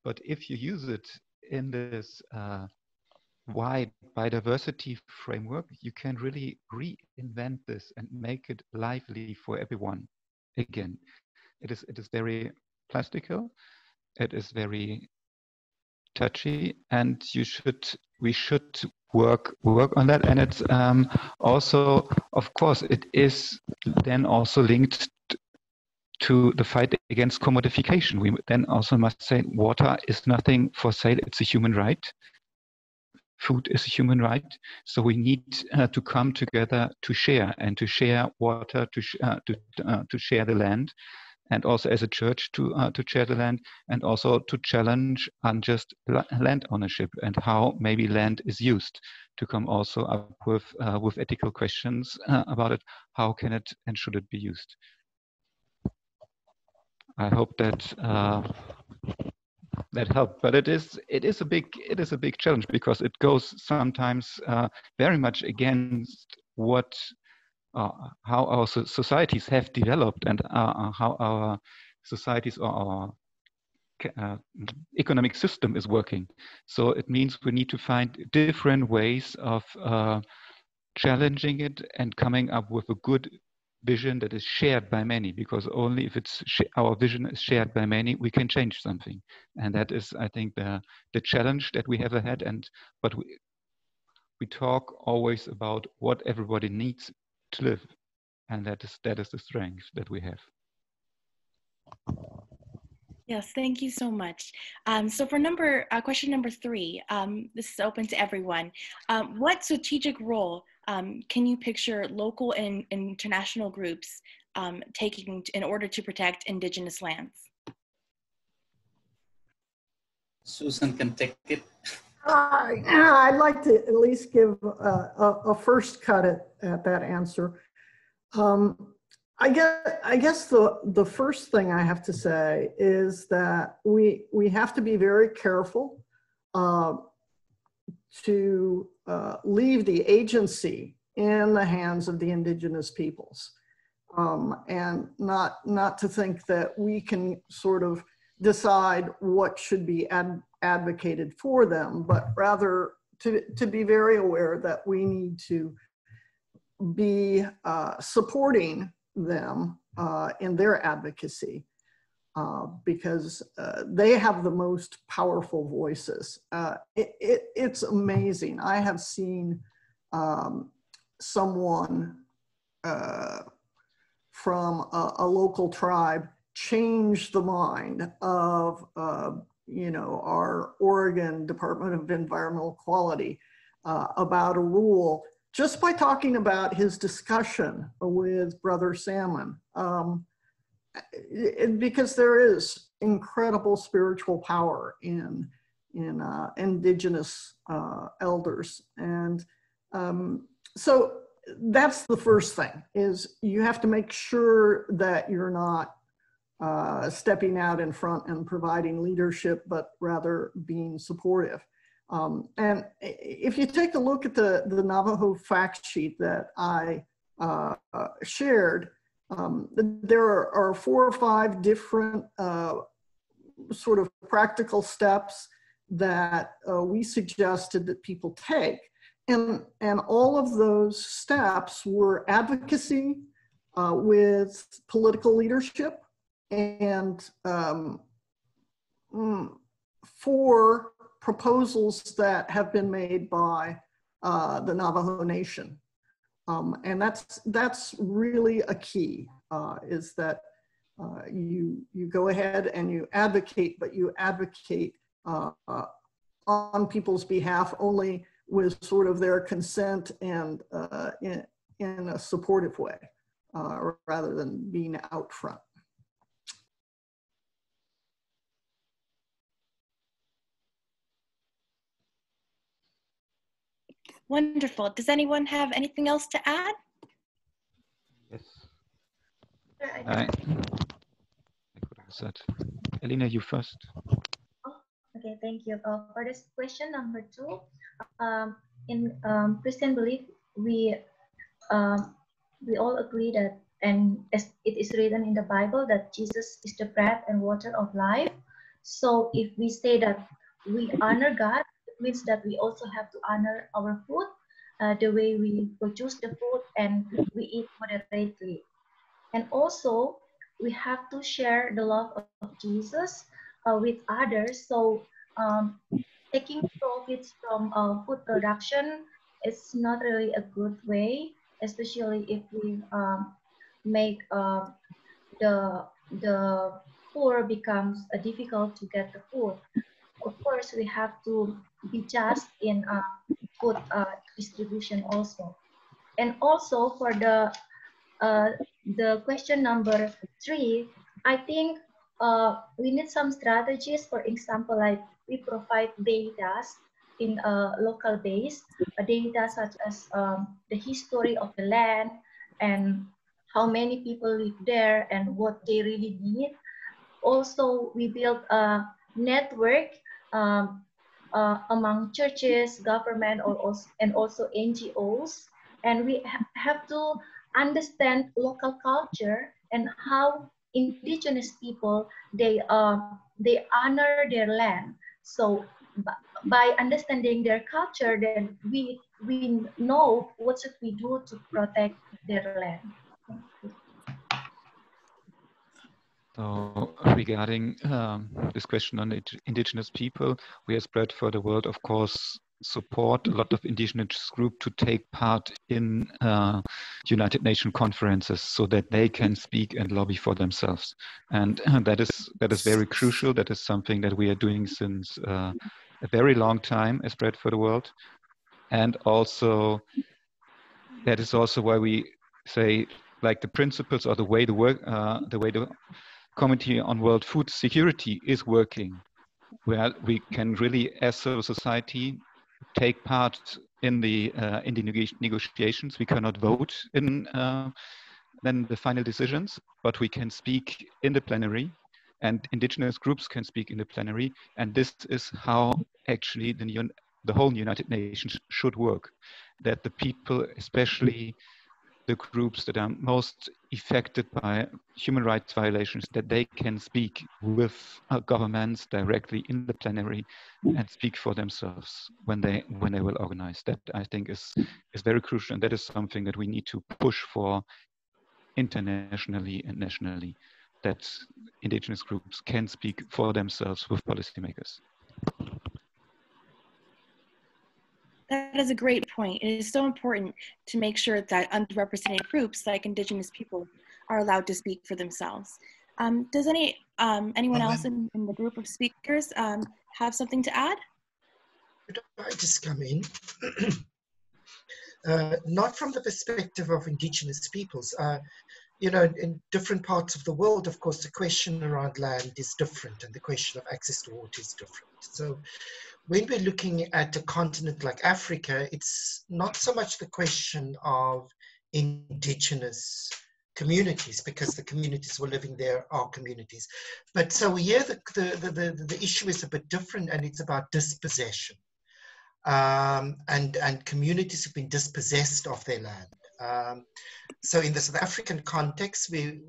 but if you use it in this wide biodiversity framework, you can really reinvent this and make it lively for everyone. Again, it is very plastical, it is very touchy, and we should work on that. And it's also, of course, it is then also linked to the fight against commodification. We then also must say water is nothing for sale, it's a human right. Food is a human right, so we need to come together to share water, to share the land, and also as a church to share the land, and also to challenge unjust land ownership and how maybe land is used, to come also up with ethical questions about it. How can it and should it be used? I hope that that helped, but it is a big challenge, because it goes sometimes very much against what how our societies have developed, and how our societies or our economic system is working. So it means we need to find different ways of challenging it and coming up with a good vision that is shared by many, because only if it's our vision is shared by many, we can change something. And that is, I think, the challenge that we have ahead. But we talk always about what everybody needs to live, and that is the strength that we have. Yes, thank you so much. So for question number 3, this is open to everyone. What strategic role can you picture local and international groups taking in order to protect indigenous lands? Susan can take it. I'd like to at least give a first cut at that answer. I guess the first thing I have to say is that we have to be very careful to leave the agency in the hands of the indigenous peoples, and not to think that we can sort of decide what should be advocated for them, but rather to be very aware that we need to be supporting them in their advocacy, because they have the most powerful voices. It's amazing. I have seen someone from a local tribe change the mind of our Oregon Department of Environmental Quality about a rule just by talking about his discussion with Brother Salmon, because there is incredible spiritual power in indigenous elders. And so that's the first thing, is you have to make sure that you're not stepping out in front and providing leadership, but rather being supportive. And if you take a look at the Navajo fact sheet that I shared, there are 4 or 5 different sort of practical steps that we suggested that people take. And all of those steps were advocacy with political leadership, and 4 proposals that have been made by the Navajo Nation. And that's really a key, is that you go ahead and you advocate, but you advocate on people's behalf only with sort of their consent and in a supportive way, rather than being out front. Wonderful. Does anyone have anything else to add? Yes. I could answer that. Elena, you first. Oh, okay, thank you. For this question number 2, in Christian belief, we all agree that, and as it is written in the Bible, that Jesus is the bread and water of life. So if we say that we honor God, means that we also have to honor our food, the way we produce the food, and we eat moderately. And also, we have to share the love of Jesus with others. So taking profits from food production is not really a good way, especially if we make the poor becomes difficult to get the food. Of course, we have to be just in food distribution also. And also for the question number 3, I think we need some strategies. For example, like we provide data in a local base, data such as the history of the land and how many people live there and what they really need. Also, we build a network among churches, government, and also NGOs. And we have to understand local culture and how indigenous people, they honor their land. So by understanding their culture, then we know what should we do to protect their land. So regarding this question on indigenous people, we have spread for the world, of course, support a lot of indigenous groups to take part in United Nations conferences so that they can speak and lobby for themselves. And that is very crucial. That is something that we are doing since a very long time as Bread for the World. And also, that is also why we say, like, the principles or the way the Committee on World Food Security is working, where we can really, as a society, take part in the negotiations. We cannot vote in then the final decisions, but we can speak in the plenary, and indigenous groups can speak in the plenary. And this is how actually the whole United Nations should work, that the people, especially the groups that are most affected by human rights violations, that they can speak with governments directly in the plenary and speak for themselves when they will organize. That, I think, is very crucial, and that is something that we need to push for internationally and nationally, that indigenous groups can speak for themselves with policymakers. That is a great point. It is so important to make sure that underrepresented groups like indigenous people are allowed to speak for themselves. Does anyone else in the group of speakers have something to add? Could I just come in? Not from the perspective of indigenous peoples. You know, in different parts of the world, of course, the question around land is different, and the question of access to water is different. So when we're looking at a continent like Africa, it's not so much the question of indigenous communities, because the communities who are living there are communities. But so here the issue is a bit different, and it's about dispossession. And communities have been dispossessed of their land. So in the South African context, we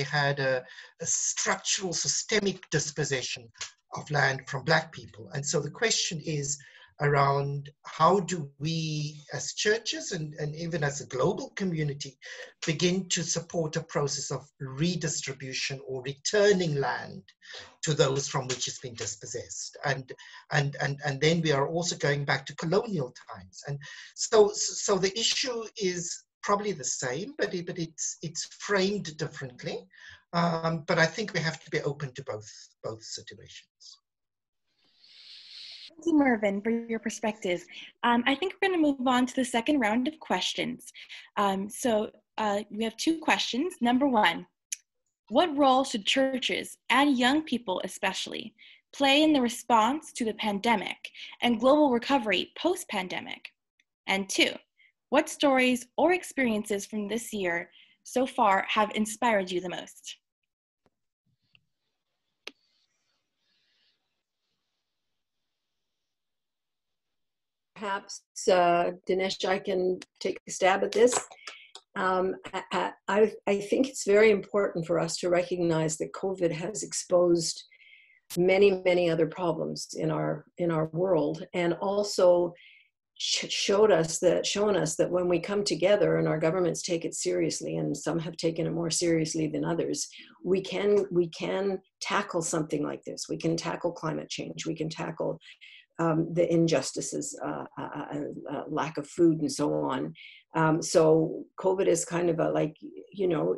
had a structural, systemic dispossession of land from Black people. And so the question is around how do we as churches and even as a global community begin to support a process of redistribution or returning land to those from which it's been dispossessed. And then we are also going back to colonial times. And so the issue is probably the same, but it's framed differently. But I think we have to be open to both situations. Thank you, Mervyn, for your perspective. I think we're going to move on to the second round of questions. We have two questions. Number one, what role should churches, and young people especially, play in the response to the pandemic and global recovery post-pandemic? And two, what stories or experiences from this year so far have inspired you the most? Perhaps, Dinesh, I can take a stab at this. I think it's very important for us to recognize that COVID has exposed many, many other problems in our world, and also shown us that when we come together and our governments take it seriously, and some have taken it more seriously than others, we can tackle something like this. We can tackle climate change. We can tackle the injustices, lack of food, and so on. So COVID is kind of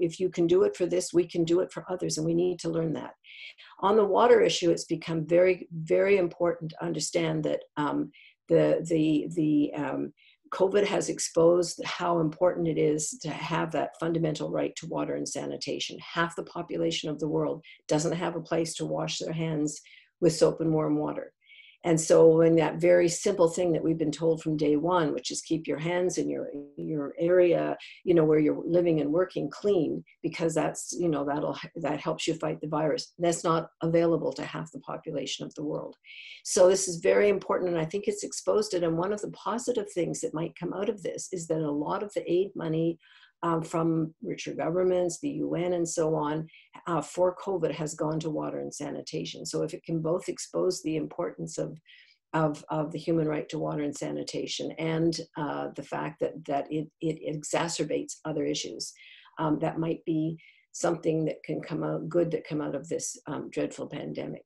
if you can do it for this, we can do it for others, and we need to learn that. On the water issue, it's become very, very important to understand that COVID has exposed how important it is to have that fundamental right to water and sanitation. Half the population of the world doesn't have a place to wash their hands with soap and warm water. And so in that very simple thing that we've been told from day one, which is keep your hands in your area, where you're living and working clean, because that's, that helps you fight the virus. That's not available to half the population of the world. So this is very important, and I think it's exposed it. And one of the positive things that might come out of this is that a lot of the aid money from richer governments, the UN and so on, for COVID has gone to water and sanitation. So if it can both expose the importance of the human right to water and sanitation, and the fact that it exacerbates other issues, that might be something that can come out of this dreadful pandemic.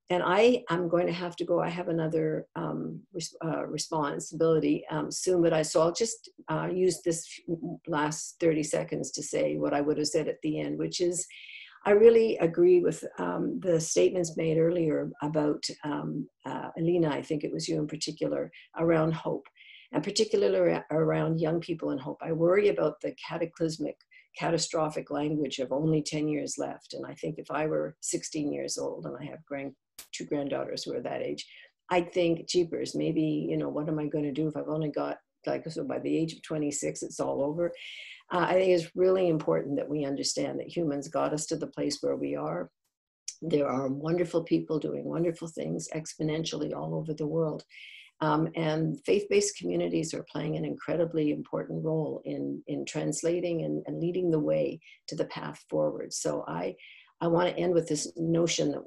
And I'm going to have to go. I have another responsibility soon, but so I'll just use this last 30 seconds to say what I would have said at the end, which is, I really agree with the statements made earlier about Alina, I think it was you in particular, around hope, and particularly around young people and hope. I worry about the catastrophic language of only 10 years left. And I think if I were 16 years old, and I have two granddaughters who are that age, I'd think, jeepers, maybe, you know, what am I going to do if I've only got, like, so by the age of 26, it's all over. I think it's really important that we understand that humans got us to the place where we are. There are wonderful people doing wonderful things exponentially all over the world. And faith-based communities are playing an incredibly important role in translating and leading the way to the path forward. So I want to end with this notion that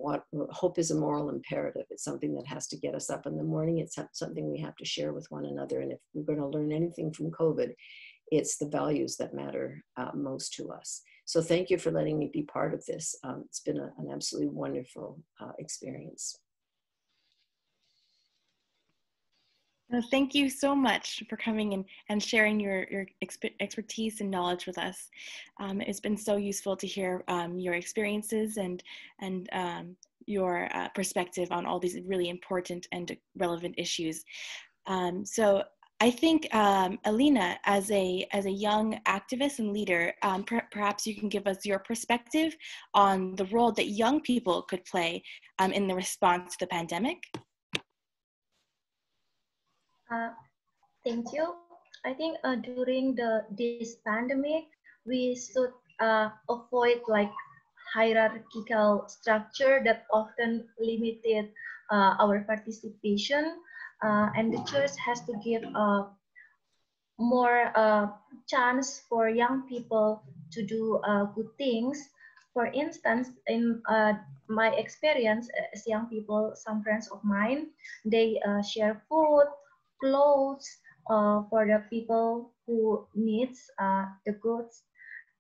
hope is a moral imperative. It's something that has to get us up in the morning. It's something we have to share with one another. And if we're going to learn anything from COVID, it's the values that matter most to us. So thank you for letting me be part of this. It's been an absolutely wonderful experience. Thank you so much for coming and sharing your expertise and knowledge with us. It's been so useful to hear your experiences and your perspective on all these really important and relevant issues. So I think, Alina, as a young activist and leader, perhaps you can give us your perspective on the role that young people could play in the response to the pandemic. Thank you. I think during this pandemic, we should avoid like hierarchical structure that often limited our participation, and the church has to give more chance for young people to do good things. For instance, in my experience as young people, some friends of mine, they share food, clothes for the people who needs the goods.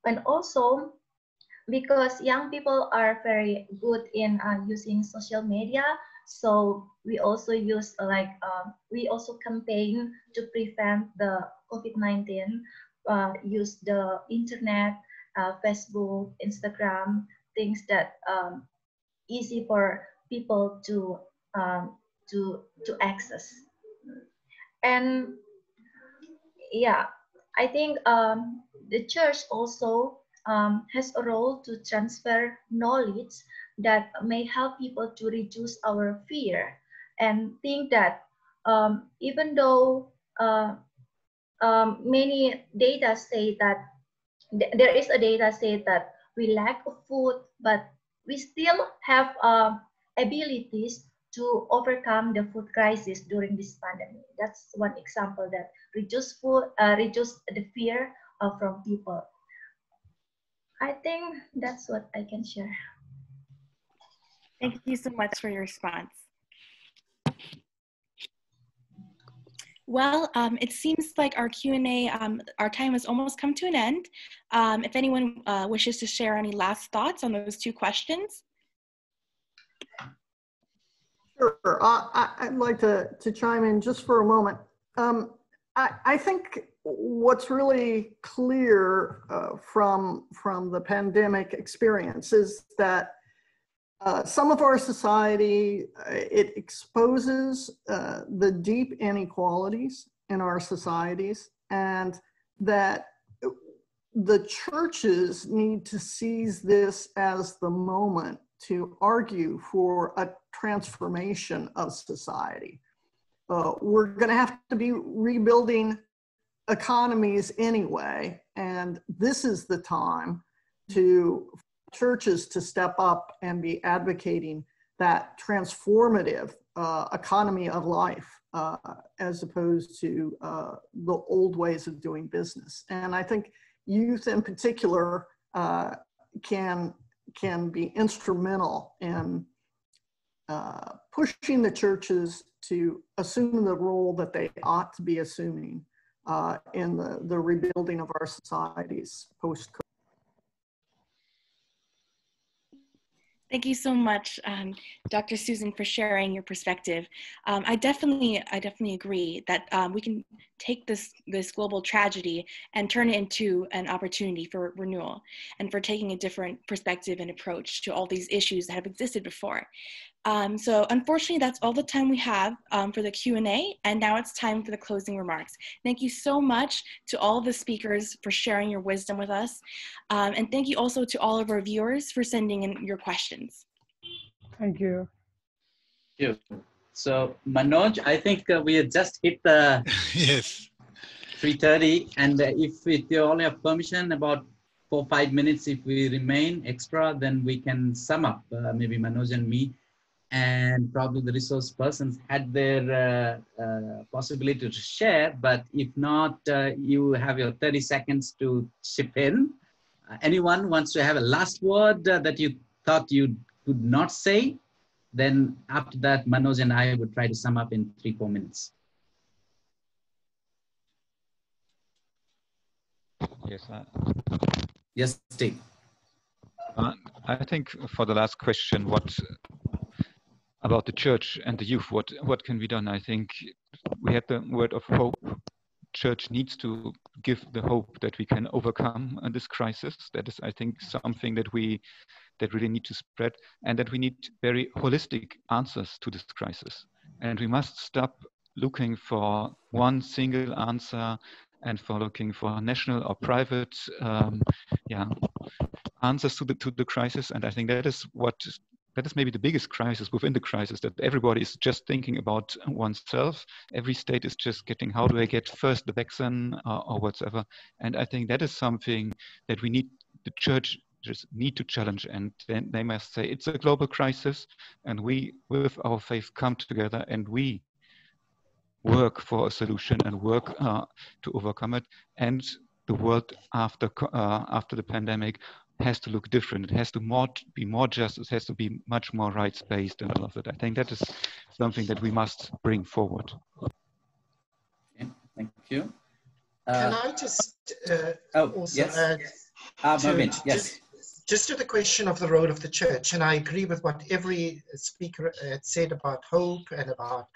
And also because young people are very good in using social media, so we also use we also campaign to prevent the COVID-19, use the internet, Facebook, Instagram, things that easy for people to access. And yeah, I think the church also has a role to transfer knowledge that may help people to reduce our fear and think that even though many data say that there is a data say that we lack of food, but we still have abilities to overcome the food crisis during this pandemic. That's one example that reduce the fear from people. I think that's what I can share. Thank you so much for your response. Well, it seems like our Q&A, our time has almost come to an end. If anyone wishes to share any last thoughts on those two questions. Sure, I'd like to chime in just for a moment. I think what's really clear from the pandemic experience is that some of our society, it exposes the deep inequalities in our societies, and that the churches need to seize this as the moment to argue for a transformation of society. We're going to have to be rebuilding economies anyway, and this is the time to churches to step up and be advocating that transformative economy of life as opposed to the old ways of doing business. And I think youth in particular can be instrumental in pushing the churches to assume the role that they ought to be assuming in the rebuilding of our societies post-COVID. Thank you so much, Dr. Susan, for sharing your perspective. I definitely agree that we can take this global tragedy and turn it into an opportunity for renewal and for taking a different perspective and approach to all these issues that have existed before. So unfortunately, that's all the time we have for the Q&A, and now it's time for the closing remarks. Thank you so much to all the speakers for sharing your wisdom with us, and thank you also to all of our viewers for sending in your questions. Thank you. Thank you. So Manoj, I think we had just hit the Yes. 3:30, and if you all have permission, about 4 or 5 minutes, if we remain extra, then we can sum up, maybe Manoj and me, and probably the resource persons had their possibility to share, but if not, you have your 30 seconds to chip in. Anyone wants to have a last word that you thought you could not say? Then after that, Manoj and I would try to sum up in 3 or 4 minutes. Yes. Yes, Steve. I think for the last question, what about the church and the youth? What can be done? I think we had the word of hope. Church needs to give the hope that we can overcome this crisis. That is, I think, something that really need to spread, and that we need very holistic answers to this crisis. And we must stop looking for one single answer and for looking for national or private answers to the crisis. And I think that is maybe the biggest crisis within the crisis, that everybody is just thinking about oneself. Every state is just getting, how do I get first the vaccine or whatever. And I think that is something that we need, the church just need to challenge, and then they must say it's a global crisis, and we with our faith come together and we work for a solution and work to overcome it. And the world after the pandemic has to look different. It has to be more just. It has to be much more rights-based and all of it. I think that is something that we must bring forward. Okay, thank you. Can I just also yes. add yes. just to the question of the role of the church, and I agree with what every speaker had said about hope and about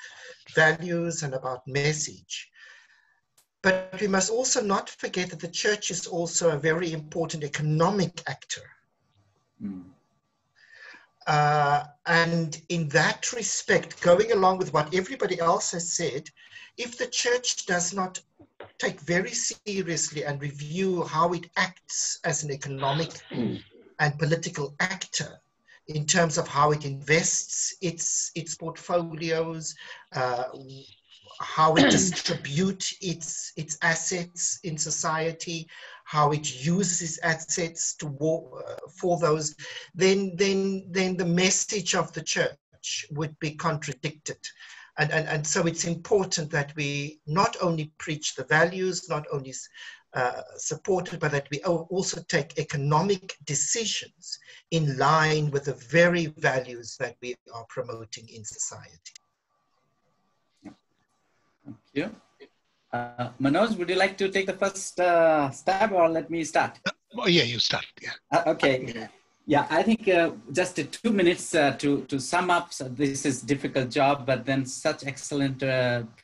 values and about message. But we must also not forget that the church is also a very important economic actor. Mm. And in that respect, going along with what everybody else has said, if the church does not take very seriously and review how it acts as an economic and political actor in terms of how it invests its portfolios, how it distributes its assets in society, how it uses its assets for those, then the message of the church would be contradicted. And so it's important that we not only preach the values, not only support it, but that we also take economic decisions in line with the very values that we are promoting in society. Thank you. Manoj, would you like to take the first stab, or let me start? Oh, yeah, you start. Yeah. Okay. Yeah, I think just 2 minutes to sum up. So this is a difficult job, but then such excellent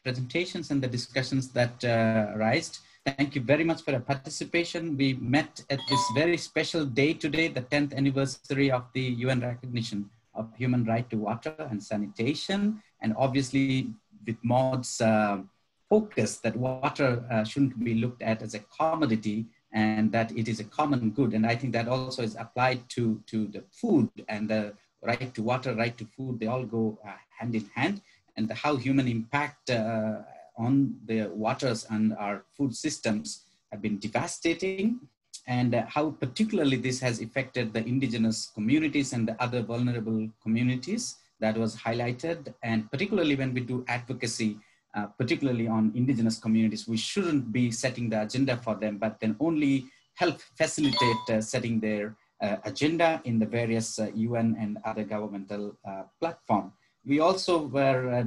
presentations and the discussions that arised. Thank you very much for your participation. We met at this very special day today, the 10th anniversary of the UN recognition of human right to water and sanitation. And obviously with Maud's focus that water shouldn't be looked at as a commodity, and that it is a common good. And I think that also is applied to the food, and the right to water, right to food, they all go hand in hand. And how human impact on the waters and our food systems have been devastating, and how particularly this has affected the indigenous communities and the other vulnerable communities that was highlighted. And particularly when we do advocacy, particularly on indigenous communities, we shouldn't be setting the agenda for them, but then only help facilitate setting their agenda in the various UN and other governmental platform. We also were,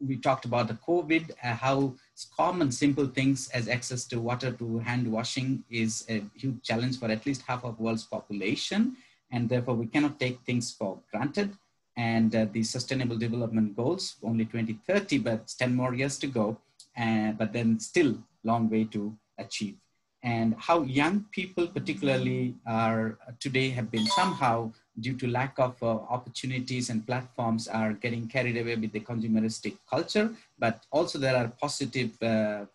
we talked about the COVID, how common simple things as access to water, to hand washing is a huge challenge for at least half of the world's population. and therefore we cannot take things for granted. And the Sustainable Development Goals, only 2030, but 10 more years to go, but then still long way to achieve. And how young people particularly are today have been somehow, due to lack of opportunities and platforms, are getting carried away with the consumeristic culture, but also there are positive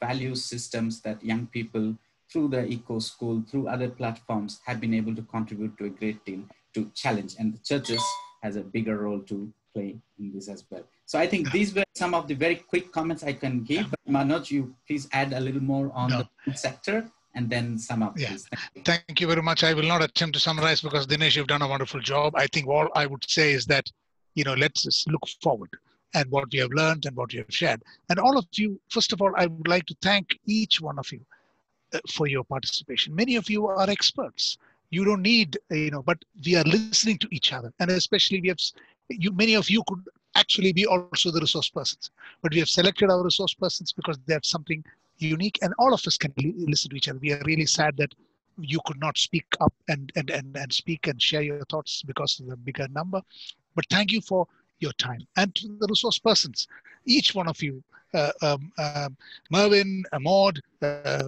value systems that young people through the Eco School, through other platforms, have been able to contribute to a great deal to challenge, and the churches has a bigger role to play in this as well. So I think these were some of the very quick comments I can give, but Manoj, you please add a little more on the food sector and then sum up. Yeah, thank you very much. I will not attempt to summarize because Dinesh, you've done a wonderful job. I think all I would say is that, let's just look forward and what we have learned and what we have shared. And all of you, first of all, I would like to thank each one of you for your participation. Many of you are experts. You don't need, but we are listening to each other. And especially many of you could actually be also the resource persons, but we have selected our resource persons because they have something unique, and all of us can listen to each other. We are really sad that you could not speak up and speak and share your thoughts because of the bigger number. But thank you for your time. And to the resource persons, each one of you, Mervyn, Maud,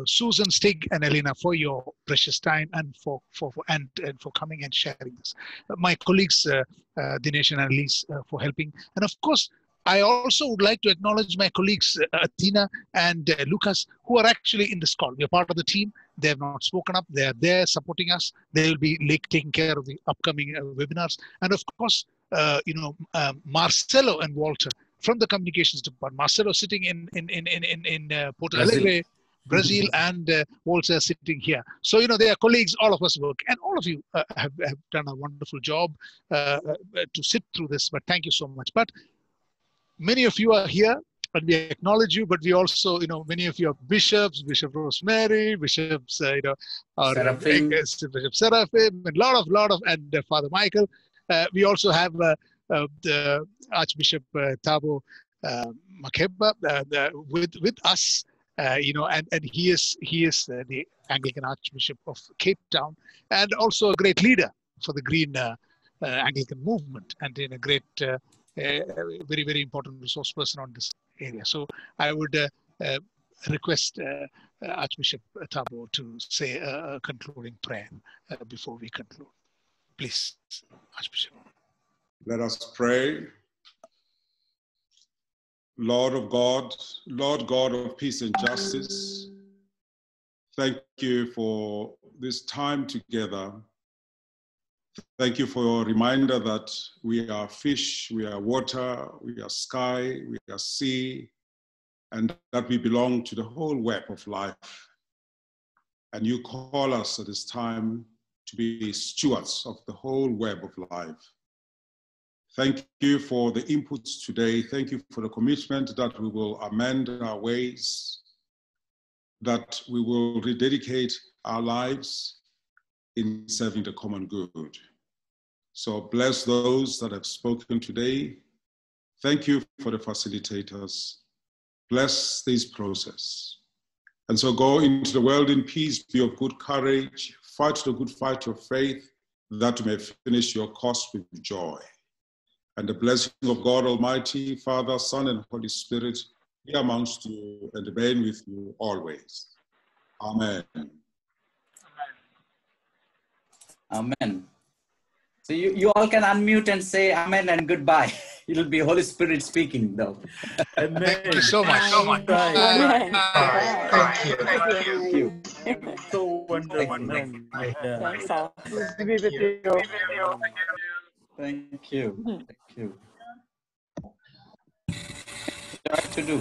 Susan, Stig, and Elena, for your precious time and for coming and sharing this. My colleagues, Dinesh and Annalise, for helping. And of course, I also would like to acknowledge my colleagues, Athena and Lucas, who are actually in this call. We are part of the team. They have not spoken up. They are there supporting us. They will be taking care of the upcoming webinars. And of course, Marcelo and Walter from the communications department. Marcelo sitting in Porto Alegre, Brazil, and Walter sitting here. So, they are colleagues, all of us work. And all of you have done a wonderful job to sit through this. But thank you so much. But many of you are here, and we acknowledge you, but we also, many of you are bishops, Bishop Rosemary, bishops, Bishop Seraphim, and lot of, and Father Michael. We also have the Archbishop Thabo 𝐿𝐴𝐾𝐵 with us, and he is the Anglican Archbishop of Cape Town, and also a great leader for the Green Anglican movement, and in a great very, very important resource person on this area. So I would request Archbishop Thabo to say a concluding prayer before we conclude. Please, Archbishop. Let us pray. Lord God of peace and justice, thank you for this time together. Thank you for your reminder that we are fish, we are water, we are sky, we are sea, and that we belong to the whole web of life. And you call us at this time to be stewards of the whole web of life. Thank you for the inputs today. Thank you for the commitment that we will amend our ways, that we will rededicate our lives in serving the common good. So bless those that have spoken today. Thank you for the facilitators. Bless this process. And so go into the world in peace, be of good courage, fight the good fight of faith, that you may finish your course with joy. And the blessing of God Almighty, Father, Son, and Holy Spirit be amongst you and remain with you always. Amen. Amen. So you all can unmute and say amen and goodbye. It'll be Holy Spirit speaking though. Amen. Thank you so much. Amen. Thank you. Thank you. So wonderful. Thanks all. Thank you. Thank you. What to do?